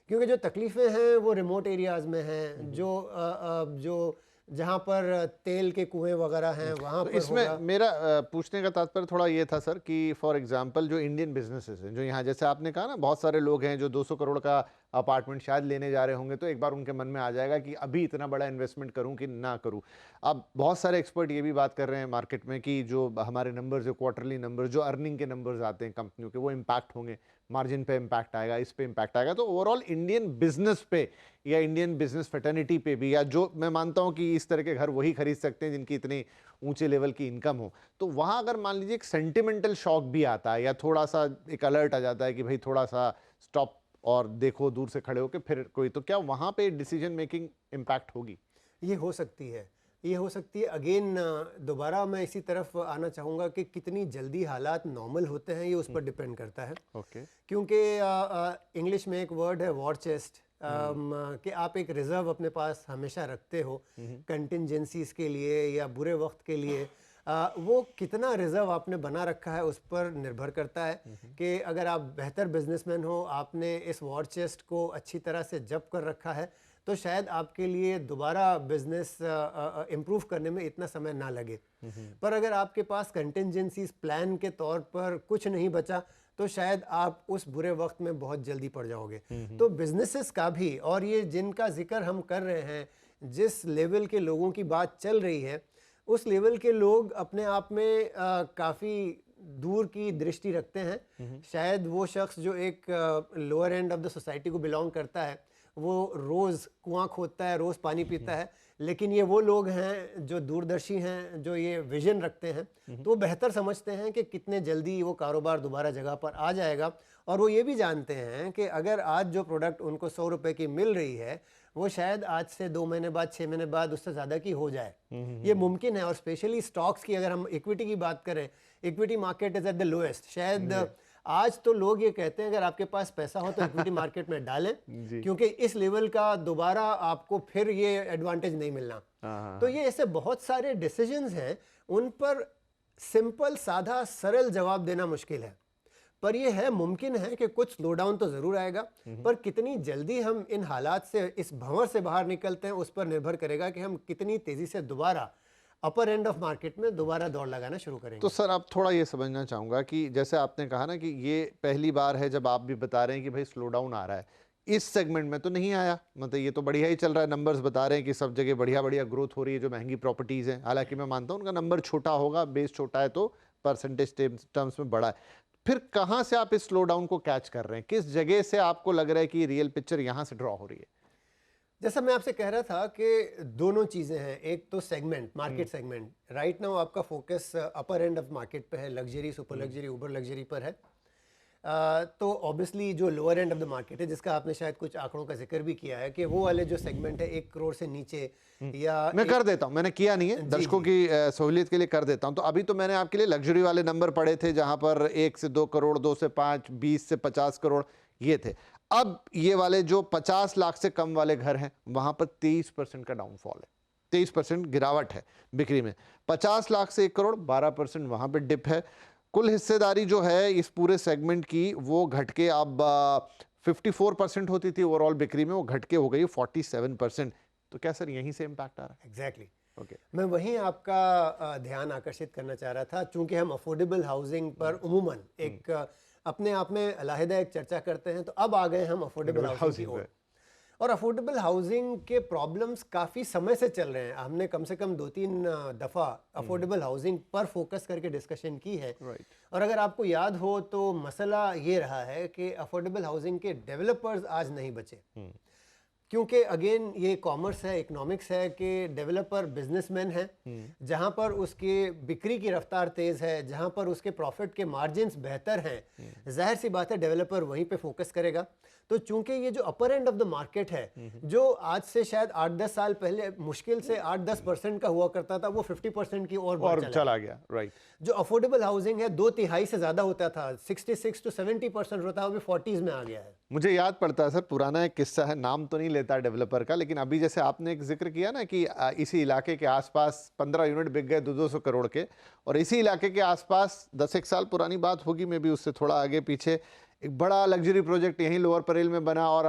क्योंकि जो तकलीफ़ें हैं वो रिमोट एरियाज़ में हैं, जो जहाँ पर तेल के कुएं वगैरह हैं वहाँ पर। इसमें मेरा पूछने का तात्पर्य थोड़ा ये था सर कि फॉर एग्जांपल जो इंडियन बिजनेसेस हैं, जो यहाँ जैसे आपने कहा ना बहुत सारे लोग हैं जो 200 करोड़ का अपार्टमेंट शायद लेने जा रहे होंगे, तो एक बार उनके मन में आ जाएगा कि अभी इतना बड़ा इन्वेस्टमेंट करूं कि ना करूं। अब बहुत सारे एक्सपर्ट ये भी बात कर रहे हैं मार्केट में कि जो हमारे नंबर्स, जो क्वार्टरली नंबर्स, जो अर्निंग के नंबर्स आते हैं कंपनियों के, वो इम्पैक्ट होंगे, मार्जिन पे इम्पैक्ट आएगा, इस पे इम्पैक्ट आएगा। तो ओवरऑल इंडियन बिजनेस पे या इंडियन बिजनेस फ्रेटर्निटी पे भी, या जो मैं मानता हूं कि इस तरह के घर वही खरीद सकते हैं जिनकी इतनी ऊंचे लेवल की इनकम हो, तो वहां अगर मान लीजिए एक सेंटिमेंटल शॉक भी आता है या थोड़ा सा एक अलर्ट आ जाता है कि भाई थोड़ा सा स्टॉप और देखो दूर से खड़े होकर फिर कोई, तो क्या वहां पे डिसीजन मेकिंग इम्पैक्ट होगी? ये हो सकती है, ये हो सकती है। अगेन दोबारा मैं इसी तरफ आना चाहूँगा कि कितनी जल्दी हालात नॉर्मल होते हैं, ये उस पर डिपेंड करता है। ओके। क्योंकि इंग्लिश में एक वर्ड है वॉर चेस्ट, कि आप एक रिजर्व अपने पास हमेशा रखते हो कंटिजेंसीज के लिए या बुरे वक्त के लिए। वो कितना रिजर्व आपने बना रखा है उस पर निर्भर करता है कि अगर आप बेहतर बिजनेसमैन हो, आपने इस वॉर चेस्ट को अच्छी तरह से जब्त कर रखा है, तो शायद आपके लिए दोबारा बिजनेस इम्प्रूव करने में इतना समय ना लगे। पर अगर आपके पास कंटिजेंसीज प्लान के तौर पर कुछ नहीं बचा, तो शायद आप उस बुरे वक्त में बहुत जल्दी पड़ जाओगे। तो बिजनेसेस का भी, और ये जिनका जिक्र हम कर रहे हैं, जिस लेवल के लोगों की बात चल रही है, उस लेवल के लोग अपने आप में काफ़ी दूर की दृष्टि रखते हैं। शायद वो शख्स जो एक lower end of the society को बिलोंग करता है, वो रोज़ कुआं खोदता है, रोज़ पानी पीता है, लेकिन ये वो लोग हैं जो दूरदर्शी हैं, जो ये विजन रखते हैं, तो वो बेहतर समझते हैं कि कितने जल्दी वो कारोबार दोबारा जगह पर आ जाएगा। और वो ये भी जानते हैं कि अगर आज जो प्रोडक्ट उनको 100 रुपए की मिल रही है, वो शायद आज से 2 महीने बाद, 6 महीने बाद उससे ज़्यादा की हो जाए। ये मुमकिन है। और स्पेशली स्टॉक्स की अगर हम इक्विटी की बात करें, equity market is at the lowest. शायद आज तो लोग ये कहते हैं अगर आपके पास पैसा हो तो इक्विटी मार्केट में डालें, क्योंकि इस लेवल का दोबारा आपको फिर ये एडवांटेज नहीं मिलना। तो ये ऐसे बहुत सारे डिसीजंस हैं, उन पर सिंपल, साधा, सरल जवाब देना मुश्किल है। पर यह है, मुमकिन है कि कुछ स्लो डाउन तो ज़रूर आएगा, पर कितनी जल्दी हम इन हालात से, इस भंवर से बाहर निकलते हैं, उस पर निर्भर करेगा कि हम कितनी तेज़ी से दोबारा अपर एंड ऑफ मार्केट में दोबारा दौड़ लगाना शुरू करेंगे। तो सर आप थोड़ा ये समझना चाहूँगा कि जैसे आपने कहा ना कि ये पहली बार है जब आप भी बता रहे हैं कि भाई स्लो डाउन आ रहा है, इस सेगमेंट में तो नहीं आया, मतलब ये तो बढ़िया ही चल रहा है, नंबर्स बता रहे हैं कि सब जगह बढ़िया बढ़िया ग्रोथ हो रही है जो महंगी प्रॉपर्टीज़ हैं। हालांकि मैं मानता हूँ उनका नंबर छोटा होगा, बेस छोटा है, तो परसेंटेज टर्म्स में बड़ा है। फिर कहाँ से आप इस स्लो डाउन को कैच कर रहे हैं? किस जगह से आपको लग रहा है कि रियल पिक्चर यहाँ से ड्रॉ हो रही है? जैसा मैं आपसे कह रहा था कि दोनों चीज़ें हैं। एक तो segment, market segment. Right now आपका focus upper end of market पे है, luxury, super luxury, uber luxury पर है। तो ऑब्वियसली जो lower end of the market है, जिसका आपने शायद कुछ आंकड़ों का जिक्र भी किया है, कि वो वाले जो सेगमेंट है 1 करोड़ से नीचे, या मैं कर देता हूं, मैंने किया नहीं है, दर्शकों की सहूलियत के लिए कर देता हूं। तो अभी तो मैंने आपके लिए लग्जरी वाले नंबर पढ़े थे जहां पर 1 से 2 करोड़, 2 से 5, 20 से 50 करोड़ ये थे। अब ये वाले जो 50 लाख से कम वाले घर हैं, वहां पर 23% का डाउनफॉल है, 23% गिरावट है बिक्री में। 50 लाख से 1 करोड़ 12% वहां पर डिप है। कुल हिस्सेदारी जो है इस पूरे सेगमेंट की, वो घट के अब 54% होती थी ओवरऑल बिक्री में, वो घट के हो गई 47%। तो क्या सर यहीं से इम्पैक्ट आ रहा है? एग्जैक्टली। ओके। मैं वहीं आपका ध्यान आकर्षित करना चाह रहा था। चूंकि हम अफोर्डेबल हाउसिंग पर उमूमन एक अपने आप में अलहदा एक चर्चा करते हैं, तो अब आ गए हम अफोर्डेबल हाउसिंग की ओर। और अफोर्डेबल हाउसिंग के प्रॉब्लम्स काफ़ी समय से चल रहे हैं। हमने कम से कम 2-3 दफ़ा अफोर्डेबल हाउसिंग पर फोकस करके डिस्कशन की है। और अगर आपको याद हो तो मसला ये रहा है कि अफोर्डेबल हाउसिंग के डेवलपर्स आज नहीं बचे, क्योंकि अगेन ये कॉमर्स है, इकोनॉमिक्स है कि डेवलपर बिजनेसमैन है। जहां पर उसके बिक्री की रफ्तार तेज़ है, जहां पर उसके प्रॉफिट के मार्जिन्स बेहतर हैं, जाहिर सी बात है डेवलपर वहीं पे फोकस करेगा। तो चूंकि ये जो अपर एंड ऑफ द मार्केट है, जो आज से शायद 8-10 साल पहले मुश्किल से 8-10% का हुआ करता था, वो 50% की और चला गया। राइट। जो अफोर्डेबल हाउसिंग है 2/3 से ज़्यादा होता था, 66 to 70% होता है, अभी 40s में आ गया है। मुझे याद पड़ता है सर, पुराना एक किस्सा है, नाम तो नहीं लेता डेवलपर का, लेकिन अभी जैसे आपने एक जिक्र किया ना कि इसी इलाके के आसपास 15 यूनिट बिक गए 200 करोड़ के, और इसी इलाके के आसपास 10 साल पुरानी बात होगी, में भी उससे थोड़ा आगे पीछे, एक बड़ा लग्जरी प्रोजेक्ट यहीं लोअर परेल में बना, और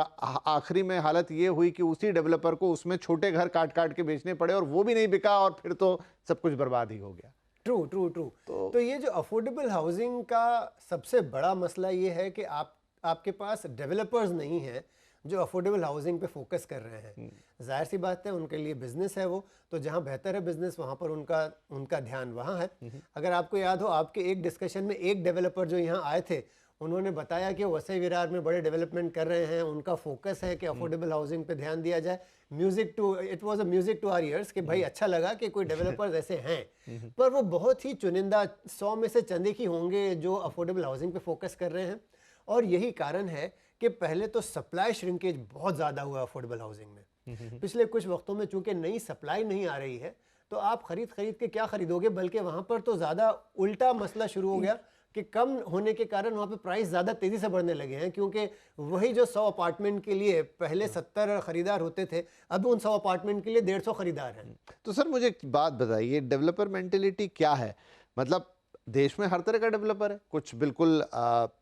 आखिरी में हालत ये हुई कि उसी डेवलपर को उसमें छोटे घर काट काट के बेचने पड़े, और वो भी नहीं बिका, और फिर तो सब कुछ बर्बाद ही हो गया। True true true. तो ये जो अफोर्डेबल हाउसिंग का सबसे बड़ा मसला ये है कि आपके पास डेवलपर्स नहीं हैं जो अफोर्डेबल हाउसिंग पे फोकस कर रहे हैं। जाहिर सी बात है, उनके लिए बिजनेस है वो, तो जहाँ बेहतर है बिजनेस वहाँ पर उनका ध्यान वहाँ है। अगर आपको याद हो, आपके एक डिस्कशन में एक डेवलपर जो यहाँ आए थे, उन्होंने बताया कि वो वसई विरार में बड़े डेवलपमेंट कर रहे हैं, उनका फोकस है कि अफोर्डेबल हाउसिंग पे ध्यान दिया जाए। It was a music to our ears कि भाई अच्छा लगा कि कोई डेवलपर्स ऐसे हैं, पर वो बहुत ही चुनिंदा 100 में से चंद ही होंगे जो अफोर्डेबल हाउसिंग पे फोकस कर रहे हैं। और यही कारण है कि पहले तो सप्लाई श्रिंकेज बहुत ज़्यादा हुआ अफोर्डेबल हाउसिंग में। पिछले कुछ वक्तों में चूंकि नई सप्लाई नहीं आ रही है, तो आप खरीद के क्या खरीदोगे, बल्कि वहाँ पर तो ज़्यादा उल्टा मसला शुरू हो गया कि कम होने के कारण वहाँ पे प्राइस ज़्यादा तेज़ी से बढ़ने लगे हैं, क्योंकि वही जो 100 अपार्टमेंट के लिए पहले 70 खरीदार होते थे, अब उन 100 अपार्टमेंट के लिए 150 खरीदार हैं। तो सर मुझे एक बात बताइए, डेवलपर मेंटेलिटी क्या है? मतलब देश में हर तरह का डेवलपर है, कुछ बिल्कुल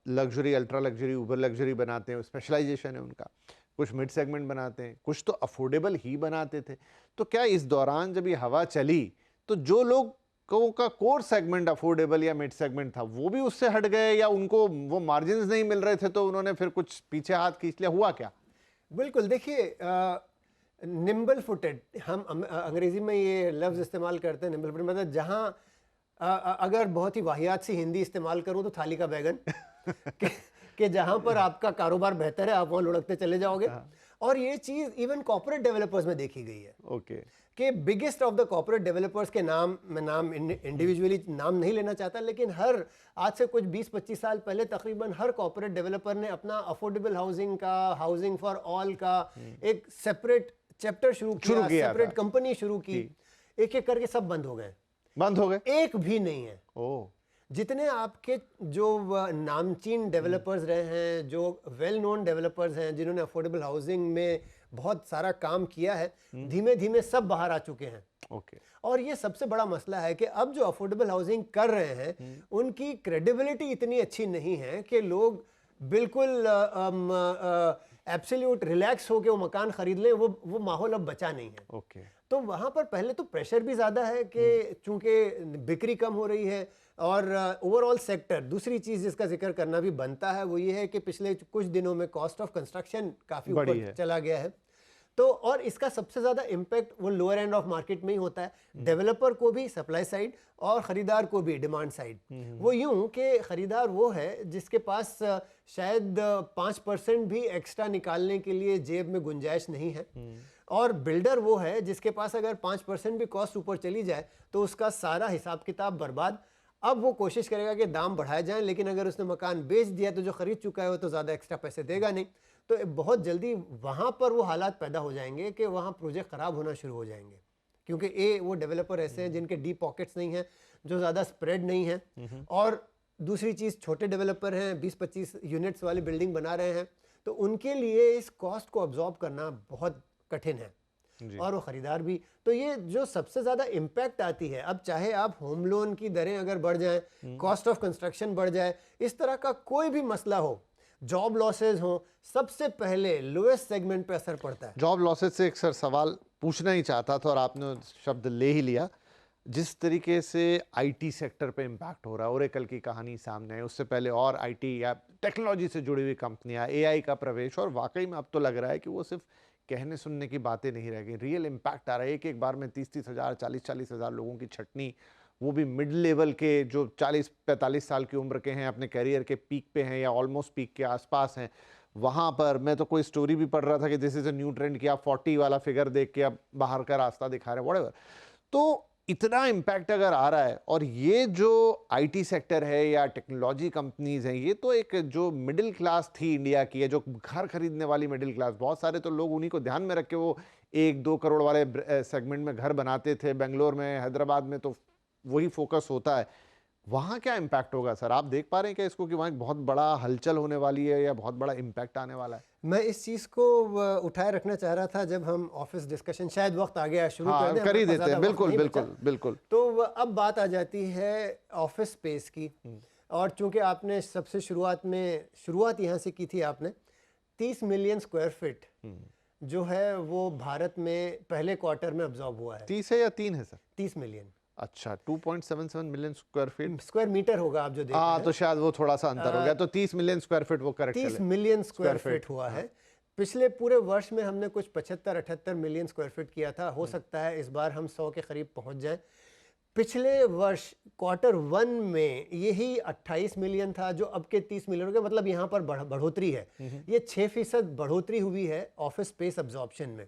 luxury, ultra luxury, uber luxury बनाते हैं, स्पेशलाइजेशन है उनका, कुछ मिड सेगमेंट बनाते हैं, कुछ तो अफोर्डेबल ही बनाते थे। तो क्या इस दौरान जब ये हवा चली तो जो लोग का कोर सेगमेंट अफोर्डेबल या मिड सेगमेंट था वो भी उससे हट गए, या उनको वो मार्जिन्स नहीं मिल रहे थे तो उन्होंने फिर कुछ पीछे हाथ खींच लिया, हुआ क्या? बिल्कुल, देखिए, निम्बल फुटेड, हम अंग्रेजी में ये लफ्ज़ इस्तेमाल करते हैं निम्बल फुटेड, मतलब जहाँ अगर बहुत ही वाहियात सी हिंदी इस्तेमाल करूँ तो थाली का बैगन कि जहाँ पर आपका कारोबार बेहतर है आप वहाँ लुढ़कते चले जाओगे। और ये चीज़ इवन कॉर्पोरेट डेवलपर्स में देखी गई है। ओके। कि biggest of the corporate developers के नाम, मैं नाम इंडिविजुअली नाम नहीं लेना चाहता, लेकिन हर आज से कुछ 20-25 साल पहले तकरीबन हर कॉर्पोरेट डेवलपर ने अपना अफोर्डेबल हाउसिंग का, हाउसिंग फॉर ऑल का एक सेपरेट चैप्टर शुरू किया, सेपरेट कंपनी शुरू की। एक एक करके सब बंद हो गए। एक भी नहीं है। जितने आपके जो नामचीन डेवलपर्स रहे हैं, जो वेल नोन डेवलपर्स हैं, जिन्होंने अफोर्डेबल हाउसिंग में बहुत सारा काम किया है, धीमे धीमे सब बाहर आ चुके हैं। और ये सबसे बड़ा मसला है कि अब जो अफोर्डेबल हाउसिंग कर रहे हैं उनकी क्रेडिबिलिटी इतनी अच्छी नहीं है कि लोग बिल्कुल एब्सोल्यूट रिलैक्स होकर वो मकान खरीद लें। वो माहौल अब बचा नहीं है। तो वहाँ पर पहले तो प्रेशर भी ज़्यादा है कि चूंकि बिक्री कम हो रही है, और ओवरऑल सेक्टर, दूसरी चीज़ जिसका जिक्र करना भी बनता है वो ये है कि पिछले कुछ दिनों में कॉस्ट ऑफ कंस्ट्रक्शन काफ़ी ऊपर चला गया है। तो और इसका सबसे ज़्यादा इम्पैक्ट वो लोअर एंड ऑफ मार्केट में ही होता है, डेवलपर को भी सप्लाई साइड और ख़रीदार को भी डिमांड साइड। वो यूं कि ख़रीदार वो है जिसके पास शायद 5% भी एक्स्ट्रा निकालने के लिए जेब में गुंजाइश नहीं है, और बिल्डर वो है जिसके पास अगर 5% भी कॉस्ट ऊपर चली जाए तो उसका सारा हिसाब किताब बर्बाद। अब वो कोशिश करेगा कि दाम बढ़ाए जाएं, लेकिन अगर उसने मकान बेच दिया तो जो खरीद चुका है वो तो ज़्यादा एक्स्ट्रा पैसे देगा नहीं। तो बहुत जल्दी वहाँ पर वो हालात पैदा हो जाएंगे कि वहाँ प्रोजेक्ट ख़राब होना शुरू हो जाएंगे, क्योंकि वो डेवलपर ऐसे हैं जिनके डीप पॉकेट्स नहीं हैं, जो ज़्यादा स्प्रेड नहीं है, और दूसरी चीज़ छोटे डेवलपर हैं, 20-25 यूनिट्स वाली बिल्डिंग बना रहे हैं, तो उनके लिए इस कॉस्ट को अब्जॉर्ब करना बहुत कठिन है, और वो खरीदार भी। तो ये जो सबसे ज़्यादा इम्पैक्ट आती है, अब चाहे आप होम लोन की दरें अगर बढ़ जाएं, कॉस्ट ऑफ कंस्ट्रक्शन बढ़ जाए, इस तरह का कोई भी मसला हो, जॉब लॉसेज हो, सबसे पहले लोएस्ट सेगमेंट पे असर पड़ता है। जॉब लॉसेज से एक सर सवाल पूछना ही चाहता था और आपने शब्द ले ही लिया। जिस तरीके से आईटी सेक्टर पे इम्पैक्ट हो रहा है, ओरेकल की कहानी सामने है, उससे पहले और आईटी या टेक्नोलॉजी से जुड़ी हुई कंपनियां, एआई का प्रवेश, और वाकई में अब तो लग रहा है कि वो सिर्फ कहने सुनने की बातें नहीं रह गई, रियल इम्पैक्ट आ रहा है। एक बार में 30-30 हज़ार, 40-40 हज़ार लोगों की छटनी, वो भी मिड लेवल के जो 40-45 साल की उम्र के हैं, अपने करियर के पीक पे हैं या ऑलमोस्ट पीक के आसपास हैं। वहाँ पर मैं तो कोई स्टोरी भी पढ़ रहा था कि this is a new trend कि आप 40 वाला फिगर देख के अब बाहर का रास्ता दिखा रहे हैं, व्हाटएवर। तो इतना इम्पैक्ट अगर आ रहा है, और ये जो आईटी सेक्टर है या टेक्नोलॉजी कंपनीज हैं, ये तो एक जो मिडिल क्लास थी इंडिया की है, जो घर खरीदने वाली मिडिल क्लास, बहुत सारे तो लोग उन्हीं को ध्यान में रख के वो 1-2 करोड़ वाले सेगमेंट में घर बनाते थे। बेंगलोर में, हैदराबाद में तो वही फोकस होता है। वहाँ क्या इम्पैक्ट होगा सर? आप देख पा रहे हैं क्या इसको कि वहाँ एक बहुत बड़ा हलचल होने वाली है या बहुत बड़ा इम्पैक्ट आने वाला है? मैं इस चीज़ को उठाए रखना चाह रहा था जब हम ऑफिस डिस्कशन, शायद वक्त आ गया, शुरू कर ही देते हैं। बिल्कुल बिल्कुल बिल्कुल। तो अब बात आ जाती है ऑफिस स्पेस की, और चूंकि आपने सबसे शुरुआत यहाँ से की थी, आपने 30 मिलियन स्क्वायर फीट जो है वो भारत में पहले क्वार्टर में अब्जॉर्ब हुआ है। 30 है या 3 है सर? 30 मिलियन। अच्छा, 2.77 million square feet, square metre होगा आप जो देख रहे हैं। तो शायद वो थोड़ा सा अंतर हो गया, तो 30 मिलियन स्क्वायर फीट वो करेक्ट है। 30 मिलियन स्क्वायर फीट हुआ है। पिछले पूरे वर्ष में हमने कुछ 75-78 मिलियन स्क्वायर फीट किया था। हो सकता है इस बार हम 100 के करीब पहुंच जाएं। पिछले वर्ष क्वार्टर 1 में यही 28 मिलियन था, जो अब के 30 मिलियन हो गया। मतलब यहाँ पर बढ़ोतरी है। ये 6% बढ़ोतरी हुई है ऑफिस स्पेस अब्जॉर्प्शन में।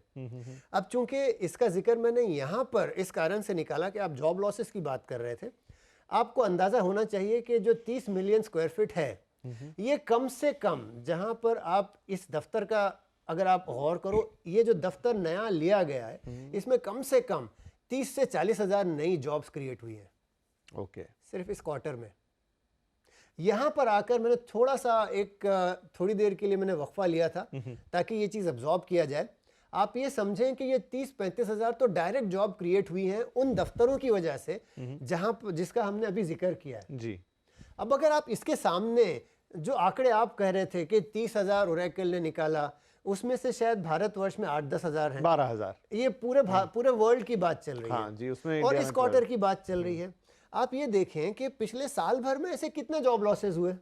अब चूंकि इसका जिक्र मैंने यहाँ पर इस कारण से निकाला कि आप जॉब लॉसेस की बात कर रहे थे, आपको अंदाजा होना चाहिए कि जो 30 मिलियन स्क्वायर फीट है, ये कम से कम, जहां पर आप इस दफ्तर का अगर आप गौर करो, ये जो दफ्तर नया लिया गया है, इसमें कम से कम 30 से 40 हजार नई जॉब्स क्रिएट हुई हैं। ओके, सिर्फ इस क्वार्टर में। यहां पर आकर मैंने थोड़ा सा थोड़ी देर के लिए मैंने वक्फा लिया था ताकि ये चीज अब्जॉर्ब किया जाए। आप ये समझें कि ये 30-35 हजार तो डायरेक्ट जॉब क्रिएट हुई हैं उन दफ्तरों की वजह से जिसका हमने अभी जिक्र किया है जी। अब अगर आप इसके सामने जो आंकड़े आप कह रहे थे कि 30,000 ओरेकल ने निकाला, उसमें से शायद भारतवर्ष में 8-10 हजार है, 12,000, ये पूरे वर्ल्ड की बात चल रही हाँ है जी, उसमें और इंडिया इस में क्वार्टर की बात चल रही है। आप ये देखें कि पिछले साल भर में ऐसे कितने जॉब लॉसेस हुए।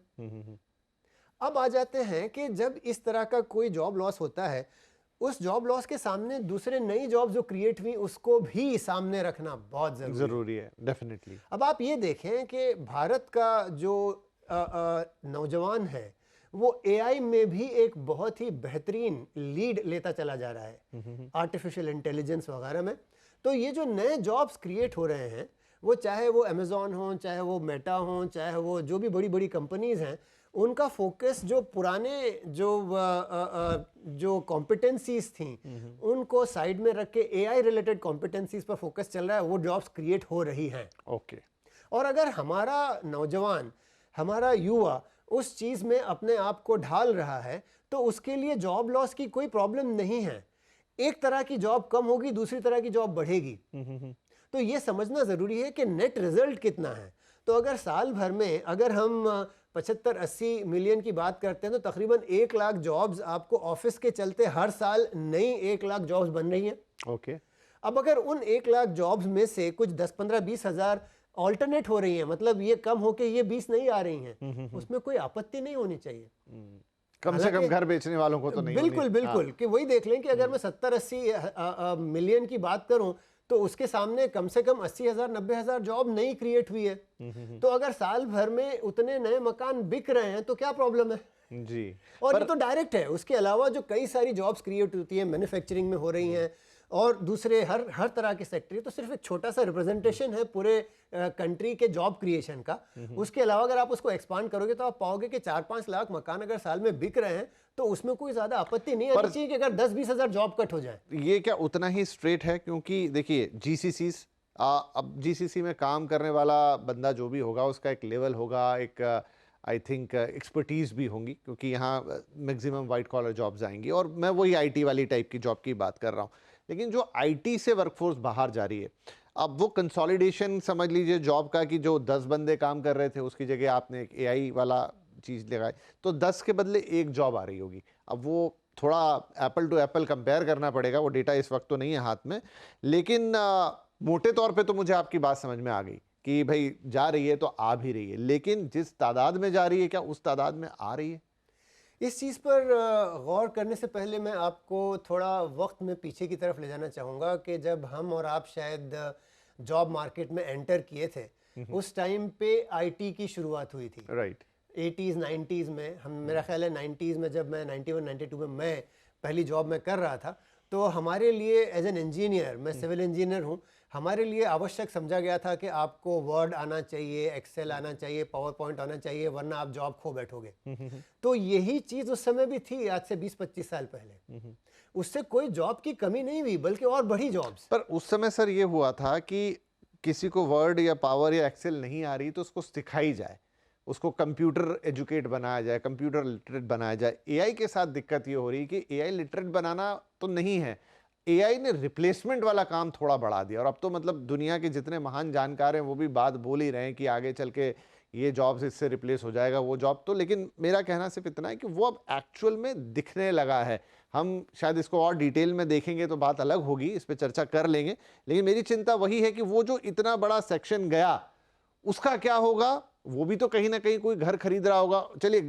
अब आ जाते हैं कि जब इस तरह का कोई जॉब लॉस होता है, उस जॉब लॉस के सामने दूसरे नई जॉब जो क्रिएट हुई उसको भी सामने रखना बहुत जरूरी है, डेफिनेटली। अब आप ये देखें कि भारत का जो नौजवान है वो एआई में भी एक बहुत ही बेहतरीन लीड लेता चला जा रहा है, आर्टिफिशियल इंटेलिजेंस वगैरह में। तो ये जो नए जॉब्स क्रिएट हो रहे हैं, वो चाहे वो अमेजॉन हो, चाहे वो मेटा हो, चाहे वो जो भी बड़ी बड़ी कंपनीज हैं, उनका फोकस जो पुराने जो कॉम्पिटेंसीज थी उनको साइड में रख के एआई रिलेटेड कॉम्पिटेंसीज पर फोकस चल रहा है। वो जॉब्स क्रिएट हो रही हैं। ओके। और अगर हमारा नौजवान, हमारा युवा उस चीज में अपने आप को ढाल रहा है, तो उसके लिए जॉब लॉस की कोई प्रॉब्लम नहीं है। एक तरह की जॉब कम होगी, दूसरी तरह की जॉब बढ़ेगी। तो ये समझना जरूरी है कि नेट रिजल्ट कितना है। तो अगर साल भर में अगर हम 75-80 मिलियन की बात करते हैं, तो तकरीबन 1 लाख जॉब्स आपको ऑफिस के चलते हर साल नई 1 लाख जॉब्स बन रही हैं। ओके। अब अगर उन 1 लाख जॉब्स में से कुछ 10-15-20 हजार ऑल्टरनेट हो रही हैं, मतलब ये कम होके ये 20 नहीं आ रही हैं, उसमें कोई आपत्ति नहीं होनी चाहिए। कम से कम घर बेचने वालों को तो नहीं बिल्कुल होनी। बिल्कुल हाँ। कि वही देख लें कि अगर मैं 70-80 मिलियन की बात करूं, तो उसके सामने कम से कम 80,000-90,000 जॉब नई क्रिएट हुई है। तो अगर साल भर में उतने नए मकान बिक रहे हैं तो क्या प्रॉब्लम है जी। और ये तो डायरेक्ट है। उसके अलावा जो कई सारी जॉब्स क्रिएट होती है, मैन्युफैक्चरिंग में हो रही हैं और दूसरे हर तरह के सेक्टर। तो सिर्फ एक छोटा सा रिप्रेजेंटेशन है पूरे कंट्री के जॉब क्रिएशन का। उसके अलावा अगर आप उसको एक्सपांड करोगे तो आप पाओगे कि 4-5 लाख मकान अगर साल में बिक रहे हैं, तो उसमें कोई ज्यादा आपत्ति नहीं आनी चाहिए कि अगर 10-20 हजार जॉब कट हो जाए। ये क्या उतना ही स्ट्रेट है? क्योंकि देखिए जीसीसीज, अब जीसीसी में काम करने वाला बंदा जो भी होगा उसका एक लेवल होगा, एक आई थिंक एक्सपर्टीज भी होंगी, क्योंकि यहाँ मैक्सिमम वाइट कॉलर जॉब्स आएंगी और मैं वही आईटी वाली टाइप की जॉब की बात कर रहा हूँ। लेकिन जो आईटी से वर्कफोर्स बाहर जा रही है, अब वो कंसोलिडेशन समझ लीजिए जॉब का, कि जो 10 बंदे काम कर रहे थे उसकी जगह आपने एक एआई वाला चीज़ लगाई, तो 10 के बदले 1 जॉब आ रही होगी। अब वो थोड़ा एप्पल टू एप्पल कंपेयर करना पड़ेगा, वो डेटा इस वक्त तो नहीं है हाथ में, लेकिन मोटे तौर पे तो मुझे आपकी बात समझ में आ गई कि भाई जा रही है तो आ भी रही है, लेकिन जिस तादाद में जा रही है क्या उस तादाद में आ रही है? इस चीज़ पर गौर करने से पहले मैं आपको थोड़ा वक्त में पीछे की तरफ ले जाना चाहूँगा कि जब हम और आप शायद जॉब मार्केट में एंटर किए थे, उस टाइम पे आईटी की शुरुआत हुई थी। राइट। 80s 90s में, हम मेरा ख्याल है 90s में जब मैं 91-92 में मैं पहली जॉब में कर रहा था, तो हमारे लिए एज एन इंजीनियर, मैं सिविल इंजीनियर हूँ, हमारे लिए आवश्यक समझा गया था कि आपको वर्ड आना चाहिए, एक्सेल आना चाहिए, पावर पॉइंट आना चाहिए, वरना आप जॉब खो बैठोगे। तो यही चीज़ उस समय भी थी, आज से 20-25 साल पहले। उससे कोई जॉब की कमी नहीं हुई, बल्कि और बढ़ी जॉब्स। पर उस समय सर ये हुआ था कि किसी को वर्ड या पावर या एक्सेल नहीं आ रही तो उसको सिखाई जाए, उसको कंप्यूटर एजुकेट बनाया जाए, कंप्यूटर लिटरेट बनाया जाए। एआई के साथ दिक्कत ये हो रही कि एआई लिटरेट बनाना तो नहीं है, एआई ने रिप्लेसमेंट वाला काम थोड़ा बढ़ा दिया। और अब तो मतलब दुनिया के जितने महान जानकार हैं वो भी बात बोल ही रहे हैं कि आगे चल के ये जॉब्स इससे रिप्लेस हो जाएगा, वो जॉब तो। लेकिन मेरा कहना सिर्फ इतना है कि वो अब एक्चुअल में दिखने लगा है। हम शायद इसको और डिटेल में देखेंगे तो बात अलग होगी, इस पर चर्चा कर लेंगे। लेकिन मेरी चिंता वही है कि वो जो इतना बड़ा सेक्शन गया उसका क्या होगा? वो भी तो कहीं ना कहीं कोई घर खरीद रहा होगा, चलिए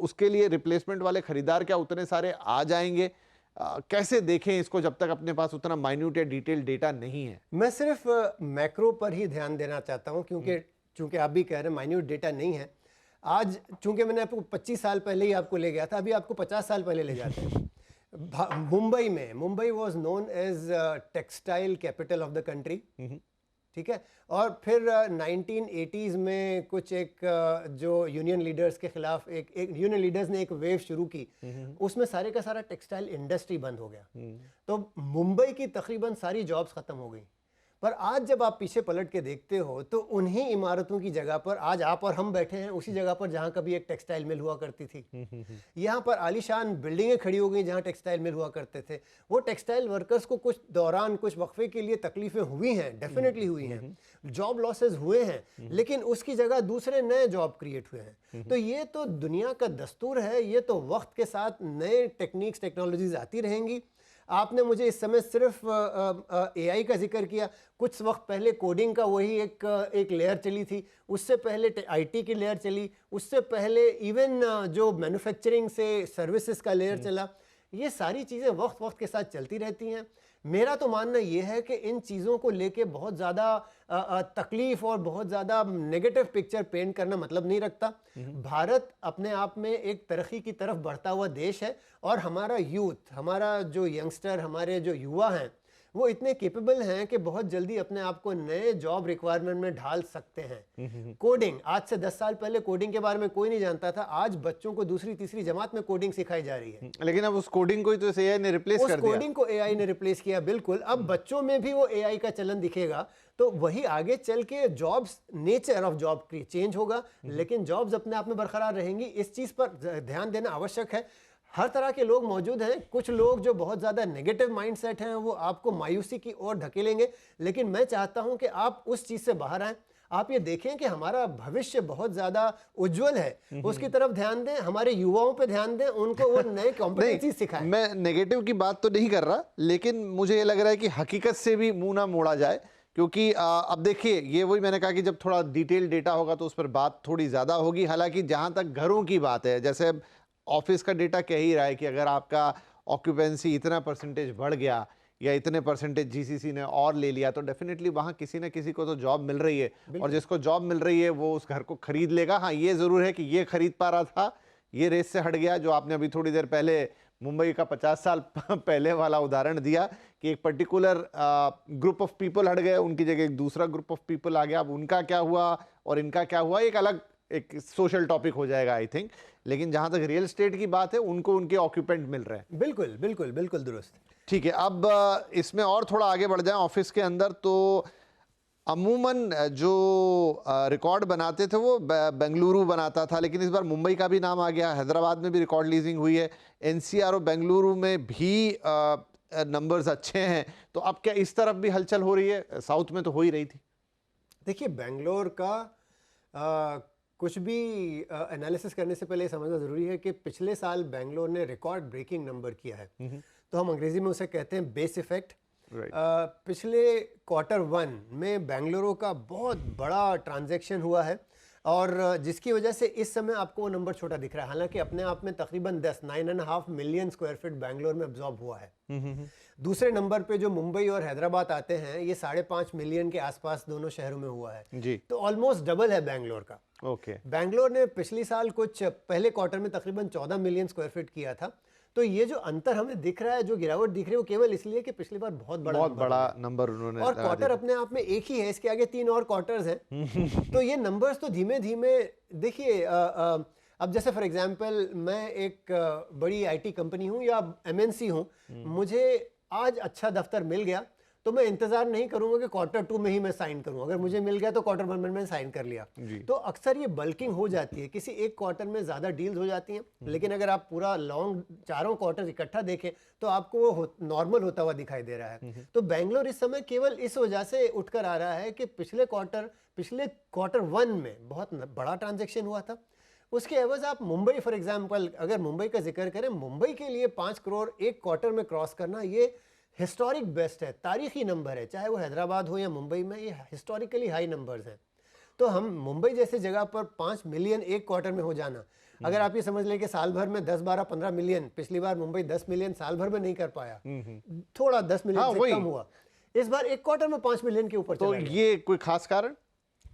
उसके लिए रिप्लेसमेंट वाले खरीदार क्या उतने सारे आ जाएंगे? कैसे देखें इसको जब तक अपने पास उतना माइन्यूट या डिटेल डेटा नहीं है? मैं सिर्फ मैक्रो पर ही ध्यान देना चाहता हूं, क्योंकि चूंकि आप भी कह रहे हैं माइन्यूट डेटा नहीं है। आज चूंकि मैंने आपको 25 साल पहले ही आपको ले गया था, अभी आपको 50 साल पहले ले जाते हैं। Mumbai was known as textile capital of the country, ठीक है। और फिर 1980s में कुछ एक जो यूनियन लीडर्स के खिलाफ एक यूनियन लीडर्स ने एक वेव शुरू की, उसमें सारे का सारा टेक्सटाइल इंडस्ट्री बंद हो गया। तो मुंबई की तकरीबन सारी जॉब्स खत्म हो गई। पर आज जब आप पीछे पलट के देखते हो तो उन्हीं इमारतों की जगह पर आज आप और हम बैठे हैं, उसी जगह पर जहां कभी एक टेक्सटाइल मिल हुआ करती थी। यहाँ पर आलीशान बिल्डिंगें खड़ी हो गई जहां टेक्सटाइल मिल हुआ करते थे। वो टेक्सटाइल वर्कर्स को कुछ दौरान कुछ वक्फे के लिए तकलीफें हुई हैं, डेफिनेटली हुई हैं, जॉब लॉसेस हुए हैं, लेकिन उसकी जगह दूसरे नए जॉब क्रिएट हुए हैं। तो ये तो दुनिया का दस्तूर है, ये तो वक्त के साथ नए टेक्निक्स टेक्नोलॉजीज आती रहेंगी। आपने मुझे इस समय सिर्फ एआई का जिक्र किया, कुछ वक्त पहले कोडिंग का वही एक लेयर चली थी, उससे पहले आईटी की लेयर चली, उससे पहले इवन जो मैन्युफैक्चरिंग से सर्विसेज का लेयर चला। ये सारी चीज़ें वक्त वक्त के साथ चलती रहती हैं। मेरा तो मानना ये है कि इन चीज़ों को लेके बहुत ज़्यादा तकलीफ और बहुत ज़्यादा नेगेटिव पिक्चर पेंट करना मतलब नहीं रखता। भारत अपने आप में एक तरक्की की तरफ बढ़ता हुआ देश है, और हमारा यूथ, हमारा जो यंगस्टर, हमारे जो युवा हैं, वो इतने केपेबल हैं कि बहुत जल्दी अपने आप को नए जॉब रिक्वायरमेंट में ढाल सकते हैं। कोडिंग, आज से 10 साल पहले कोडिंग के बारे में कोई नहीं जानता था, आज बच्चों को दूसरी तीसरी जमात में कोडिंग सिखाई जा रही है। लेकिन अब उस कोडिंग को ही तो एआई ने रिप्लेस कर दिया। उस कोडिंग को एआई ने रिप्लेस किया, बिल्कुल। अब बच्चों में भी वो एआई का चलन दिखेगा, तो वही आगे चल के jobs, nature of job change होगा, लेकिन जॉब्स अपने आप में बरकरार रहेंगी। इस चीज़ पर ध्यान देना आवश्यक है। हर तरह के लोग मौजूद हैं। कुछ लोग जो बहुत ज़्यादा नेगेटिव माइंडसेट हैं वो आपको मायूसी की ओर धकेलेंगे, लेकिन मैं चाहता हूं कि आप उस चीज़ से बाहर आएं। आप ये देखें कि हमारा भविष्य बहुत ज़्यादा उज्जवल है, उसकी तरफ ध्यान दें, हमारे युवाओं पे ध्यान दें, उनको वो नए कॉम्पिटेंसी सिखाएं। मैं नेगेटिव की बात तो नहीं कर रहा, लेकिन मुझे ये लग रहा है कि हकीकत से भी मुंह ना मोड़ा जाए, क्योंकि अब देखिए, ये वही मैंने कहा कि जब थोड़ा डिटेल डेटा होगा तो उस पर बात थोड़ी ज़्यादा होगी। हालांकि जहाँ तक घरों की बात है, जैसे ऑफिस का डेटा कह ही रहा है कि अगर आपका ऑक्यूपेंसी इतना परसेंटेज बढ़ गया या इतने परसेंटेज जीसीसी ने और ले लिया, तो डेफिनेटली वहाँ किसी न किसी को तो जॉब मिल रही है, और जिसको जॉब मिल रही है वो उस घर को खरीद लेगा। हाँ, ये ज़रूर है कि ये खरीद पा रहा था, ये रेस से हट गया। जो आपने अभी थोड़ी देर पहले मुंबई का 50 साल पहले वाला उदाहरण दिया कि एक पर्टिकुलर ग्रुप ऑफ पीपल हट गए, उनकी जगह एक दूसरा ग्रुप ऑफ पीपल आ गया। अब उनका क्या हुआ और इनका क्या हुआ, एक अलग एक सोशल टॉपिक हो जाएगा आई थिंक। लेकिन जहां तक रियल एस्टेट की बात है, उनको उनके ऑक्यूपेंट मिल रहे हैं। बिल्कुल बिल्कुल बिल्कुल दुरुस्त। ठीक है, अब इसमें और थोड़ा आगे बढ़ जाएं ऑफिस के अंदर। तो अमूमन जो रिकॉर्ड बनाते थे वो बेंगलुरु बनाता था, लेकिन इस बार मुंबई का भी नाम आ गया, हैदराबाद में भी रिकॉर्ड लीजिंग हुई है, एनसीआर और बेंगलुरु में भी नंबर्स अच्छे हैं। तो अब क्या इस तरफ भी हलचल हो रही है? साउथ में तो हो ही रही थी। देखिए, बेंगलोर का कुछ भी एनालिसिस करने से पहले समझना ज़रूरी है कि पिछले साल बेंगलोर ने रिकॉर्ड ब्रेकिंग नंबर किया है। तो हम अंग्रेजी में उसे कहते हैं बेस इफेक्ट। पिछले Q1 में बेंगलुरु का बहुत बड़ा ट्रांजैक्शन हुआ है, और जिसकी वजह से इस समय आपको वो नंबर छोटा दिख रहा है। हालांकि अपने आप में तकरीबन 9.5 मिलियन स्क्वायर फीट बेंगलोर में अब्जॉर्ब हुआ है। दूसरे नंबर पे जो मुंबई और हैदराबाद आते हैं, ये 5.5 मिलियन के आसपास दोनों शहरों में हुआ है जी। तो ऑलमोस्ट डबल है बेंगलोर का। ओके। बेंगलोर ने पिछली साल कुछ पहले क्वार्टर में तकरीबन 14 मिलियन स्क्वायर फीट किया था। तो ये जो अंतर हमें दिख रहा है, जो गिरावट दिख रही है, वो केवल इसलिए कि पिछली बार बहुत बड़ा नंबर उन्होंने, और क्वार्टर अपने आप में एक ही है, इसके आगे 3 और क्वार्टर्स हैं। तो ये नंबर्स तो धीमे धीमे देखिए, अब जैसे फॉर एग्जांपल मैं एक बड़ी आईटी कंपनी हूँ या एमएनसी हूँ, मुझे आज अच्छा दफ्तर मिल गया तो मैं इंतजार नहीं करूंगा कि Q2 में ही मैं साइन करूं। अगर मुझे मिल गया तो Q1 में मैंने साइन कर लिया। तो अक्सर ये बल्किंग हो जाती है, किसी एक क्वार्टर में ज्यादा डील्स हो जाती हैं। लेकिन अगर आप पूरा लॉन्ग चारों क्वार्टर इकट्ठा देखें तो आपको वो नॉर्मल होता हुआ दिखाई दे रहा है। तो बेंगलोर इस समय केवल इस वजह से उठकर आ रहा है कि पिछले Q1 में बहुत बड़ा ट्रांजेक्शन हुआ था। उसके एवज आप मुंबई फॉर एग्जाम्पल, अगर मुंबई का जिक्र करें, मुंबई के लिए 5 करोड़ एक क्वार्टर में क्रॉस करना ये हिस्टोरिक बेस्ट है, तारीखी नंबर है। चाहे वो हैदराबाद हो या मुंबई में, ये हिस्टोरिकली हाई नंबर्स हैं। तो हम मुंबई जैसे जगह पर 5 मिलियन एक क्वार्टर में हो जाना, अगर आप ये समझ लें कि साल भर में 10, 12, 15 मिलियन, पिछली बार मुंबई 10 मिलियन साल भर में नहीं कर पाया, थोड़ा 10 मिलियन से कम हुआ, इस बार एक क्वार्टर में 5 मिलियन के ऊपर तो ये कोई खास कारण?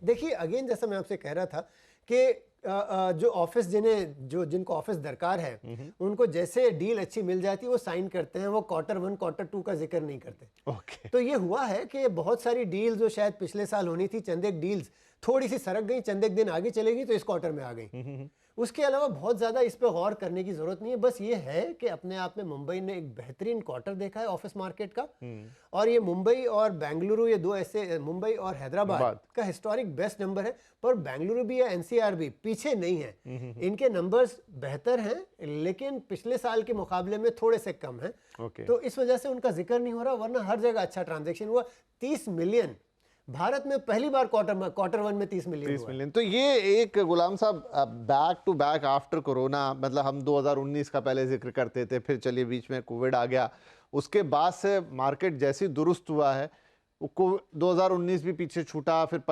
देखिए अगेन जैसा मैं आपसे कह रहा था कि जो ऑफिस जिनको ऑफिस दरकार है, उनको जैसे डील अच्छी मिल जाती है वो साइन करते हैं, वो क्वार्टर 1 क्वार्टर 2 का जिक्र नहीं करते। तो ये हुआ है कि बहुत सारी डील जो शायद पिछले साल होनी थी, चंद एक डील्स थोड़ी सी सरक गई, चंद एक दिन आगे चलेगी, तो इस क्वार्टर में आ गई। उसके अलावा बहुत ज़्यादा इस पर गौर करने की ज़रूरत नहीं है। बस ये है कि अपने आप में मुंबई ने एक बेहतरीन क्वार्टर देखा है ऑफिस मार्केट का, और ये मुंबई और बेंगलुरु, ये दो ऐसे, मुंबई और हैदराबाद का हिस्टोरिक बेस्ट नंबर है, पर बेंगलुरु भी या एनसीआर भी पीछे नहीं है। इनके नंबर्स बेहतर हैं, लेकिन पिछले साल के मुकाबले में थोड़े से कम हैं। तो इस वजह से उनका जिक्र नहीं हो रहा, वरना हर जगह अच्छा ट्रांजैक्शन हुआ। 30 मिलियन भारत में पहली बार क्वार्टर 1 में 30 मिलियन। तो ये एक, Ghulam Sahab, back to back after corona, मतलब हम 2019 का पहले जिक्र करते थे, फिर चलिए बीच में कोविड आ गया, उसके बाद से मार्केट जैसी दुरुस्त हुआ है, 2019 भी पीछे छूटा, फिर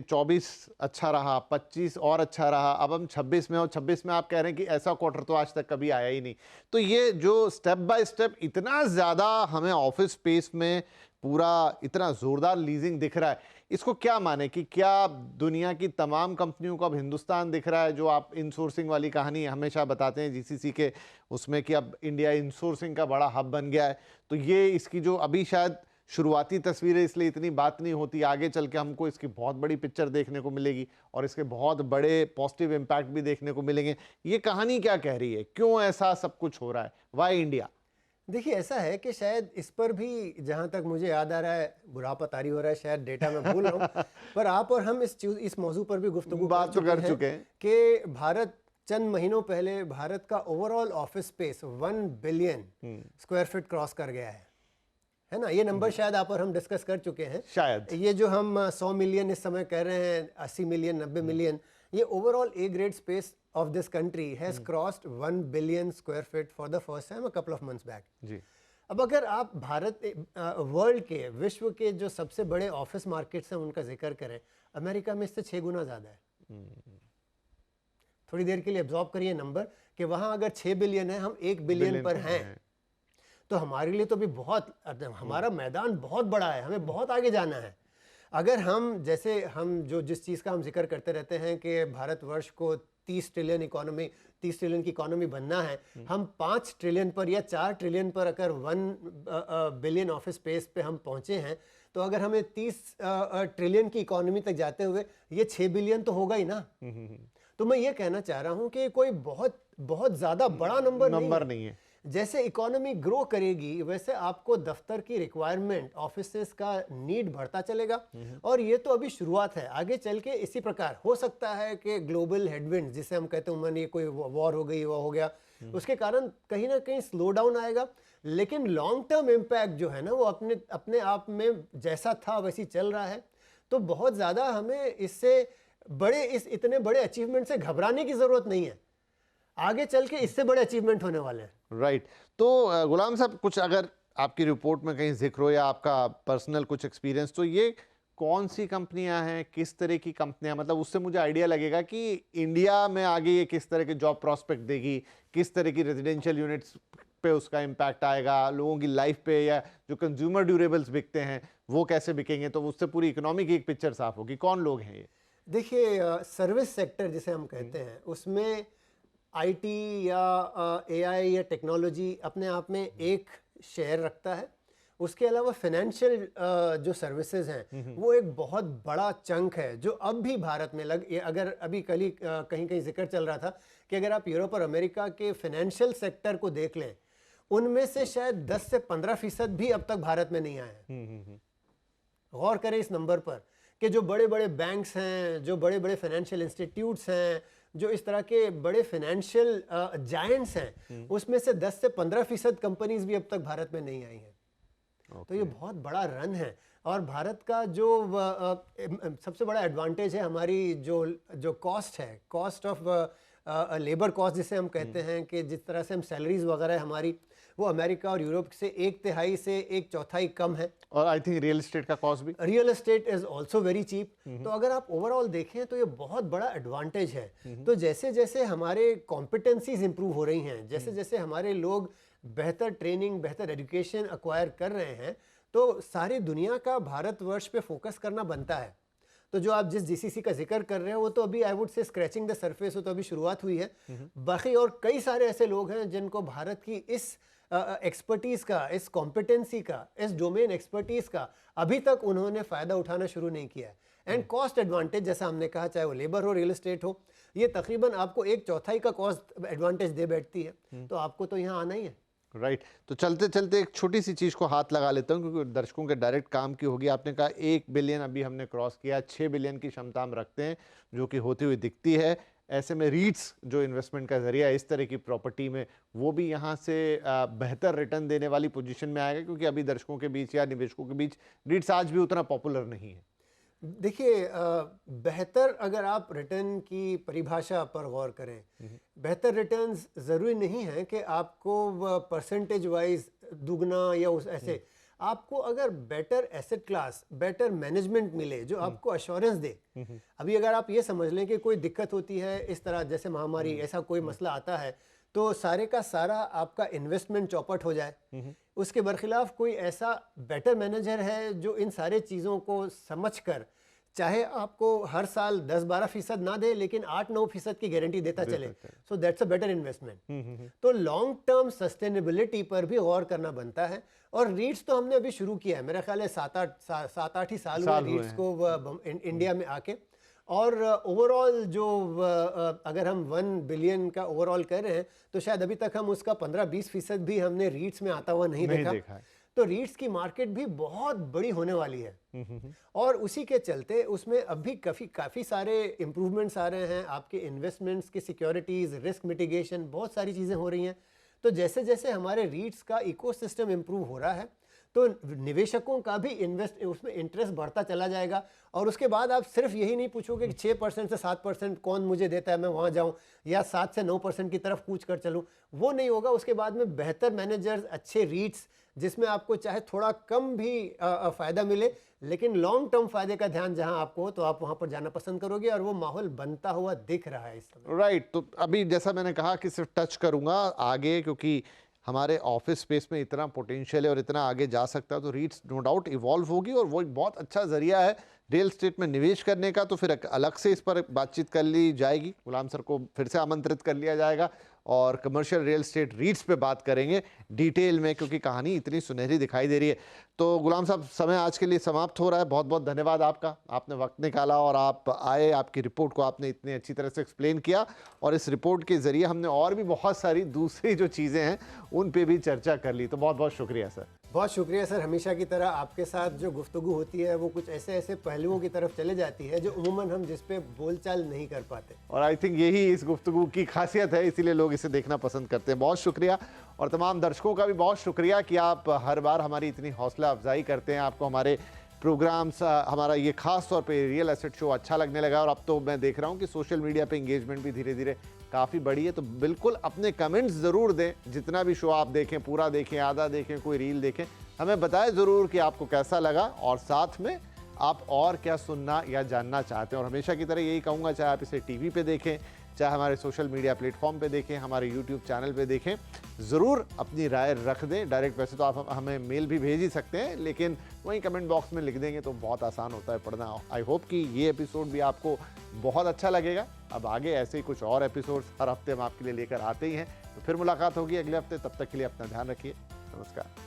24 अच्छा रहा, 25 और अच्छा रहा, अब हम 26 में, और 26 में आप कह रहे हैं कि ऐसा क्वार्टर तो आज तक कभी आया ही नहीं। तो ये जो स्टेप बाय स्टेप इतना ज़्यादा हमें ऑफिस स्पेस में पूरा इतना जोरदार लीजिंग दिख रहा है, इसको क्या माने कि क्या दुनिया की तमाम कंपनियों को अब हिंदुस्तान दिख रहा है? जो आप इनसोर्सिंग वाली कहानी हमेशा बताते हैं जीसीसी के उसमें, कि अब इंडिया इनसोर्सिंग का बड़ा हब बन गया है, तो ये इसकी जो अभी शायद शुरुआती तस्वीरें, इसलिए इतनी बात नहीं होती, आगे चल के हमको इसकी बहुत बड़ी पिक्चर देखने को मिलेगी और इसके बहुत बड़े पॉजिटिव इम्पैक्ट भी देखने को मिलेंगे। ये कहानी क्या कह रही है, क्यों ऐसा सब कुछ हो रहा है, वाई इंडिया? देखिए ऐसा है कि शायद इस पर भी, जहाँ तक मुझे याद आ रहा है, बुढ़ापा तारी हो रहा है, शायद डेटा में भूल रहा हूँ, पर आप और हम इस मौजू पर भी गुफ्तगू बात तो कर चुके हैं कि भारत चंद महीनों पहले भारत का overall office space 1 billion square feet cross कर गया है ना? ये नंबर शायद आप और हम डिस्कस कर चुके हैं शायद। ये जो हम 100 मिलियन इस समय कह रहे हैं, 80 मिलियन, 90 मिलियन, ये overall A grade space of this country has crossed 1 billion square feet for the first time a couple of months back. जी। अब अगर आप भारत, वर्ल्ड के, विश्व के जो सबसे बड़े ऑफिस मार्केट्स हैं उनका जिक्र करें, अमेरिका में इससे 6 गुना ज़्यादा है। थोड़ी देर के लिए एब्जॉर्ब करिए नंबर, कि वहाँ अगर 6 बिलियन है, हम 1 बिलियन पर हैं, तो हमारे लिए तो भी बहुत, हमारा मैदान बहुत बड़ा है, हमें बहुत आगे जाना है। अगर हम, जैसे हम जिस चीज़ का हम जिक्र करते रहते हैं कि भारतवर्ष को 30 ट्रिलियन की इकोनॉमी बनना है, हम 5 ट्रिलियन पर या 4 ट्रिलियन पर अगर 1 बिलियन ऑफिस स्पेस पे हम पहुंचे हैं, तो अगर हमें 30 ट्रिलियन की इकोनॉमी तक जाते हुए ये 6 बिलियन तो होगा ही ना। तो मैं ये कहना चाह रहा हूं कि कोई बहुत बहुत ज़्यादा बड़ा नंबर नहीं है। जैसे इकोनॉमी ग्रो करेगी, वैसे आपको दफ्तर की रिक्वायरमेंट, ऑफिसेस का नीड बढ़ता चलेगा, और ये तो अभी शुरुआत है। आगे चल के इसी प्रकार हो सकता है कि ग्लोबल हेडविंड, जिसे हम कहते हैं, ये कोई वॉर हो गई, वो हो गया, उसके कारण कहीं ना कहीं स्लो डाउन आएगा, लेकिन लॉन्ग टर्म इम्पैक्ट जो है ना, वो अपने आप में जैसा था वैसी चल रहा है। तो बहुत ज़्यादा हमें इतने बड़े अचीवमेंट से घबराने की ज़रूरत नहीं है। आगे चल के इससे बड़े अचीवमेंट होने वाले हैं। राइट। तो गुलाम साहब, कुछ अगर आपकी रिपोर्ट में कहीं जिक्र हो या आपका पर्सनल कुछ एक्सपीरियंस, तो ये कौन सी कंपनियां हैं, किस तरह की कंपनियां, मतलब उससे मुझे आइडिया लगेगा कि इंडिया में आगे ये किस तरह के जॉब प्रोस्पेक्ट देगी, किस तरह की रेजिडेंशियल यूनिट्स पे उसका इम्पैक्ट आएगा, लोगों की लाइफ पे, या जो कंज्यूमर ड्यूरेबल्स बिकते हैं वो कैसे बिकेंगे, तो उससे पूरी इकोनॉमी की एक पिक्चर साफ होगी। कौन लोग हैं ये? देखिए, सर्विस सेक्टर जिसे हम कहते हैं, उसमें आईटी या एआई या टेक्नोलॉजी अपने आप में एक शेयर रखता है। उसके अलावा फाइनेंशियल जो सर्विसेज हैं, वो एक बहुत बड़ा चंक है, जो अब भी भारत में अगर अभी कहीं कहीं जिक्र चल रहा था कि अगर आप यूरोप और अमेरिका के फाइनेंशियल सेक्टर को देख लें, उनमें से शायद 10 से 15% भी अब तक भारत में नहीं आए हैं। गौर करें इस नंबर पर कि जो बड़े बड़े बैंक्स हैं, जो बड़े बड़े फाइनेंशियल इंस्टीट्यूट्स हैं, जो इस तरह के बड़े फाइनेंशियल जायंट्स हैं, उसमें से 10 से 15% कंपनीज भी अब तक भारत में नहीं आई हैं। तो ये बहुत बड़ा रन है, और भारत का जो सबसे बड़ा एडवांटेज है, हमारी जो कॉस्ट है, कॉस्ट ऑफ लेबर कॉस्ट जिसे हम कहते हैं, कि जिस तरह से हम सैलरीज वगैरह हमारी, वो अमेरिका और यूरोप से 1/3 से 1/4 कम है। और आई थिंक रियल एस्टेट का कॉस्ट भी, real estate is also very cheap. तो अगर आप ओवरऑल देखें तो ये बहुत बड़ा एडवांटेज है। तो जैसे जैसे हमारे कॉम्पिटेंसीज इंप्रूव हो रही हैं, जैसे जैसे हमारे लोग बेहतर ट्रेनिंग, बेहतर एजुकेशन अक्वायर कर रहे हैं, तो सारी दुनिया का भारतवर्ष पे फोकस करना बनता है। तो जो आप जिस जीसीसी का जिक्र कर रहे हैं वो तो अभी I would say scratching the surface, हो तो अभी शुरुआत हुई है। बाकी और कई सारे ऐसे लोग हैं जिनको भारत की इस एक्सपर्टीज का, इस कॉम्पिटेंसी का, इस डोमेन एक्सपर्टीज का अभी तक उन्होंने फ़ायदा उठाना शुरू नहीं किया है। एंड कॉस्ट एडवांटेज, जैसा हमने कहा, चाहे वो लेबर हो, रियल एस्टेट हो, ये तकरीबन आपको 1/4 का कॉस्ट एडवांटेज दे बैठती है। तो आपको तो यहाँ आना ही है। राइट। तो चलते चलते एक छोटी सी चीज़ को हाथ लगा लेता हूँ, क्योंकि दर्शकों के डायरेक्ट काम की होगी। आपने कहा 1 बिलियन अभी हमने क्रॉस किया, 6 बिलियन की क्षमता हम रखते हैं, जो कि होती हुई दिखती है। ऐसे में रीट्स जो इन्वेस्टमेंट का जरिया इस तरह की प्रॉपर्टी में, वो भी यहाँ से बेहतर रिटर्न देने वाली पोजीशन में आएगा, क्योंकि अभी दर्शकों के बीच या निवेशकों के बीच रीट्स आज भी उतना पॉपुलर नहीं है। देखिए, बेहतर अगर आप रिटर्न की परिभाषा पर गौर करें, बेहतर रिटर्न्स ज़रूरी नहीं है कि आपको परसेंटेज वाइज दुगना या उस ऐसे। आपको अगर better asset class, better management मिले जो आपको अश्योरेंस दे। अभी अगर आप ये समझ लें कि कोई दिक्कत होती है इस तरह, जैसे महामारी, ऐसा कोई मसला आता है, तो सारे का सारा आपका इन्वेस्टमेंट चौपट हो जाए। उसके बरखिलाफ कोई ऐसा बेटर मैनेजर है जो इन सारे चीज़ों को समझकर, चाहे आपको हर साल 10-12% ना दे, लेकिन 8-9% की गारंटी देता चले, so that's a better investment. तो लॉन्ग टर्म सस्टेनेबिलिटी पर भी गौर करना बनता है। और रीट्स तो हमने अभी शुरू किया है, मेरा ख्याल है 7-8 ही साल हुए रीट्स को इंडिया में आके। और ओवरऑल जो अगर हम 1 बिलियन का ओवरऑल कर रहे हैं, तो शायद अभी तक हम उसका 15-20% भी हमने रीट्स में आता हुआ नहीं देखा। तो रीट्स की मार्केट भी बहुत बड़ी होने वाली है। और उसी के चलते उसमें अभी काफ़ी सारे इम्प्रूवमेंट्स आ रहे हैं। आपके इन्वेस्टमेंट्स की सिक्योरिटीज़, रिस्क मिटिगेशन, बहुत सारी चीज़ें हो रही हैं। तो जैसे जैसे हमारे रीट्स का इकोसिस्टम इम्प्रूव हो रहा है, तो निवेशकों का भी उसमें इंटरेस्ट बढ़ता चला जाएगा। और उसके बाद आप सिर्फ यही नहीं पूछोगे कि 6% से 7% कौन मुझे देता है, मैं वहाँ जाऊँ, या 7 से 9% की तरफ कूच कर चलूँ, वो नहीं होगा। उसके बाद में बेहतर मैनेजर्स, अच्छे रीट्स, जिसमें आपको चाहे थोड़ा कम भी फ़ायदा मिले, लेकिन लॉन्ग टर्म फ़ायदे का ध्यान जहां आपको हो, तो आप वहां पर जाना पसंद करोगे। और वो माहौल बनता हुआ दिख रहा है इस समय। राइट। तो अभी जैसा मैंने कहा कि सिर्फ टच करूंगा आगे, क्योंकि हमारे ऑफिस स्पेस में इतना पोटेंशियल है और इतना आगे जा सकता है, तो रीट्स नो डाउट इवॉल्व होगी और वो एक बहुत अच्छा जरिया है रियल एस्टेट में निवेश करने का। तो फिर अलग से इस पर बातचीत कर ली जाएगी, गुलाम सर को फिर से आमंत्रित कर लिया जाएगा और कमर्शियल रियल एस्टेट रीट्स पे बात करेंगे डिटेल में, क्योंकि कहानी इतनी सुनहरी दिखाई दे रही है। तो गुलाम साहब, समय आज के लिए समाप्त हो रहा है। बहुत बहुत धन्यवाद आपका, आपने वक्त निकाला और आप आए, आपकी रिपोर्ट को आपने इतनी अच्छी तरह से एक्सप्लेन किया, और इस रिपोर्ट के ज़रिए हमने और भी बहुत सारी दूसरी जो चीज़ें हैं उन पे भी चर्चा कर ली। तो बहुत बहुत शुक्रिया सर। बहुत शुक्रिया सर। हमेशा की तरह आपके साथ जो गुफ्तगू होती है वो कुछ ऐसे ऐसे पहलुओं की तरफ चले जाती है जो उम्मूमन हम जिस पे बोलचाल नहीं कर पाते, और आई थिंक यही इस गुफ्तगू की खासियत है, इसीलिए लोग इसे देखना पसंद करते हैं। बहुत शुक्रिया। और तमाम दर्शकों का भी बहुत शुक्रिया कि आप हर बार हमारी इतनी हौसला अफजाई करते हैं। आपको हमारे प्रोग्राम्स, हमारा ये खास तौर पे रियल एस्टेट शो अच्छा लगने लगा, और अब तो मैं देख रहा हूँ कि सोशल मीडिया पे एंगेजमेंट भी धीरे धीरे काफ़ी बढ़ी है। तो बिल्कुल अपने कमेंट्स ज़रूर दें, जितना भी शो आप देखें, पूरा देखें, आधा देखें, कोई रील देखें, हमें बताएं ज़रूर कि आपको कैसा लगा, और साथ में आप और क्या सुनना या जानना चाहते हैं। और हमेशा की तरह यही कहूँगा, चाहे आप इसे टीवी पे देखें, चाहे हमारे सोशल मीडिया प्लेटफॉर्म पे देखें, हमारे यूट्यूब चैनल पे देखें, ज़रूर अपनी राय रख दें। डायरेक्ट वैसे तो आप हमें मेल भी भेज ही सकते हैं, लेकिन वहीं कमेंट बॉक्स में लिख देंगे तो बहुत आसान होता है पढ़ना। आई होप कि ये एपिसोड भी आपको बहुत अच्छा लगेगा। अब आगे ऐसे ही कुछ और एपिसोड्स हर हफ्ते हम आपके लिए लेकर आते ही हैं। तो फिर मुलाकात होगी अगले हफ्ते, तब तक के लिए अपना ध्यान रखिए। नमस्कार।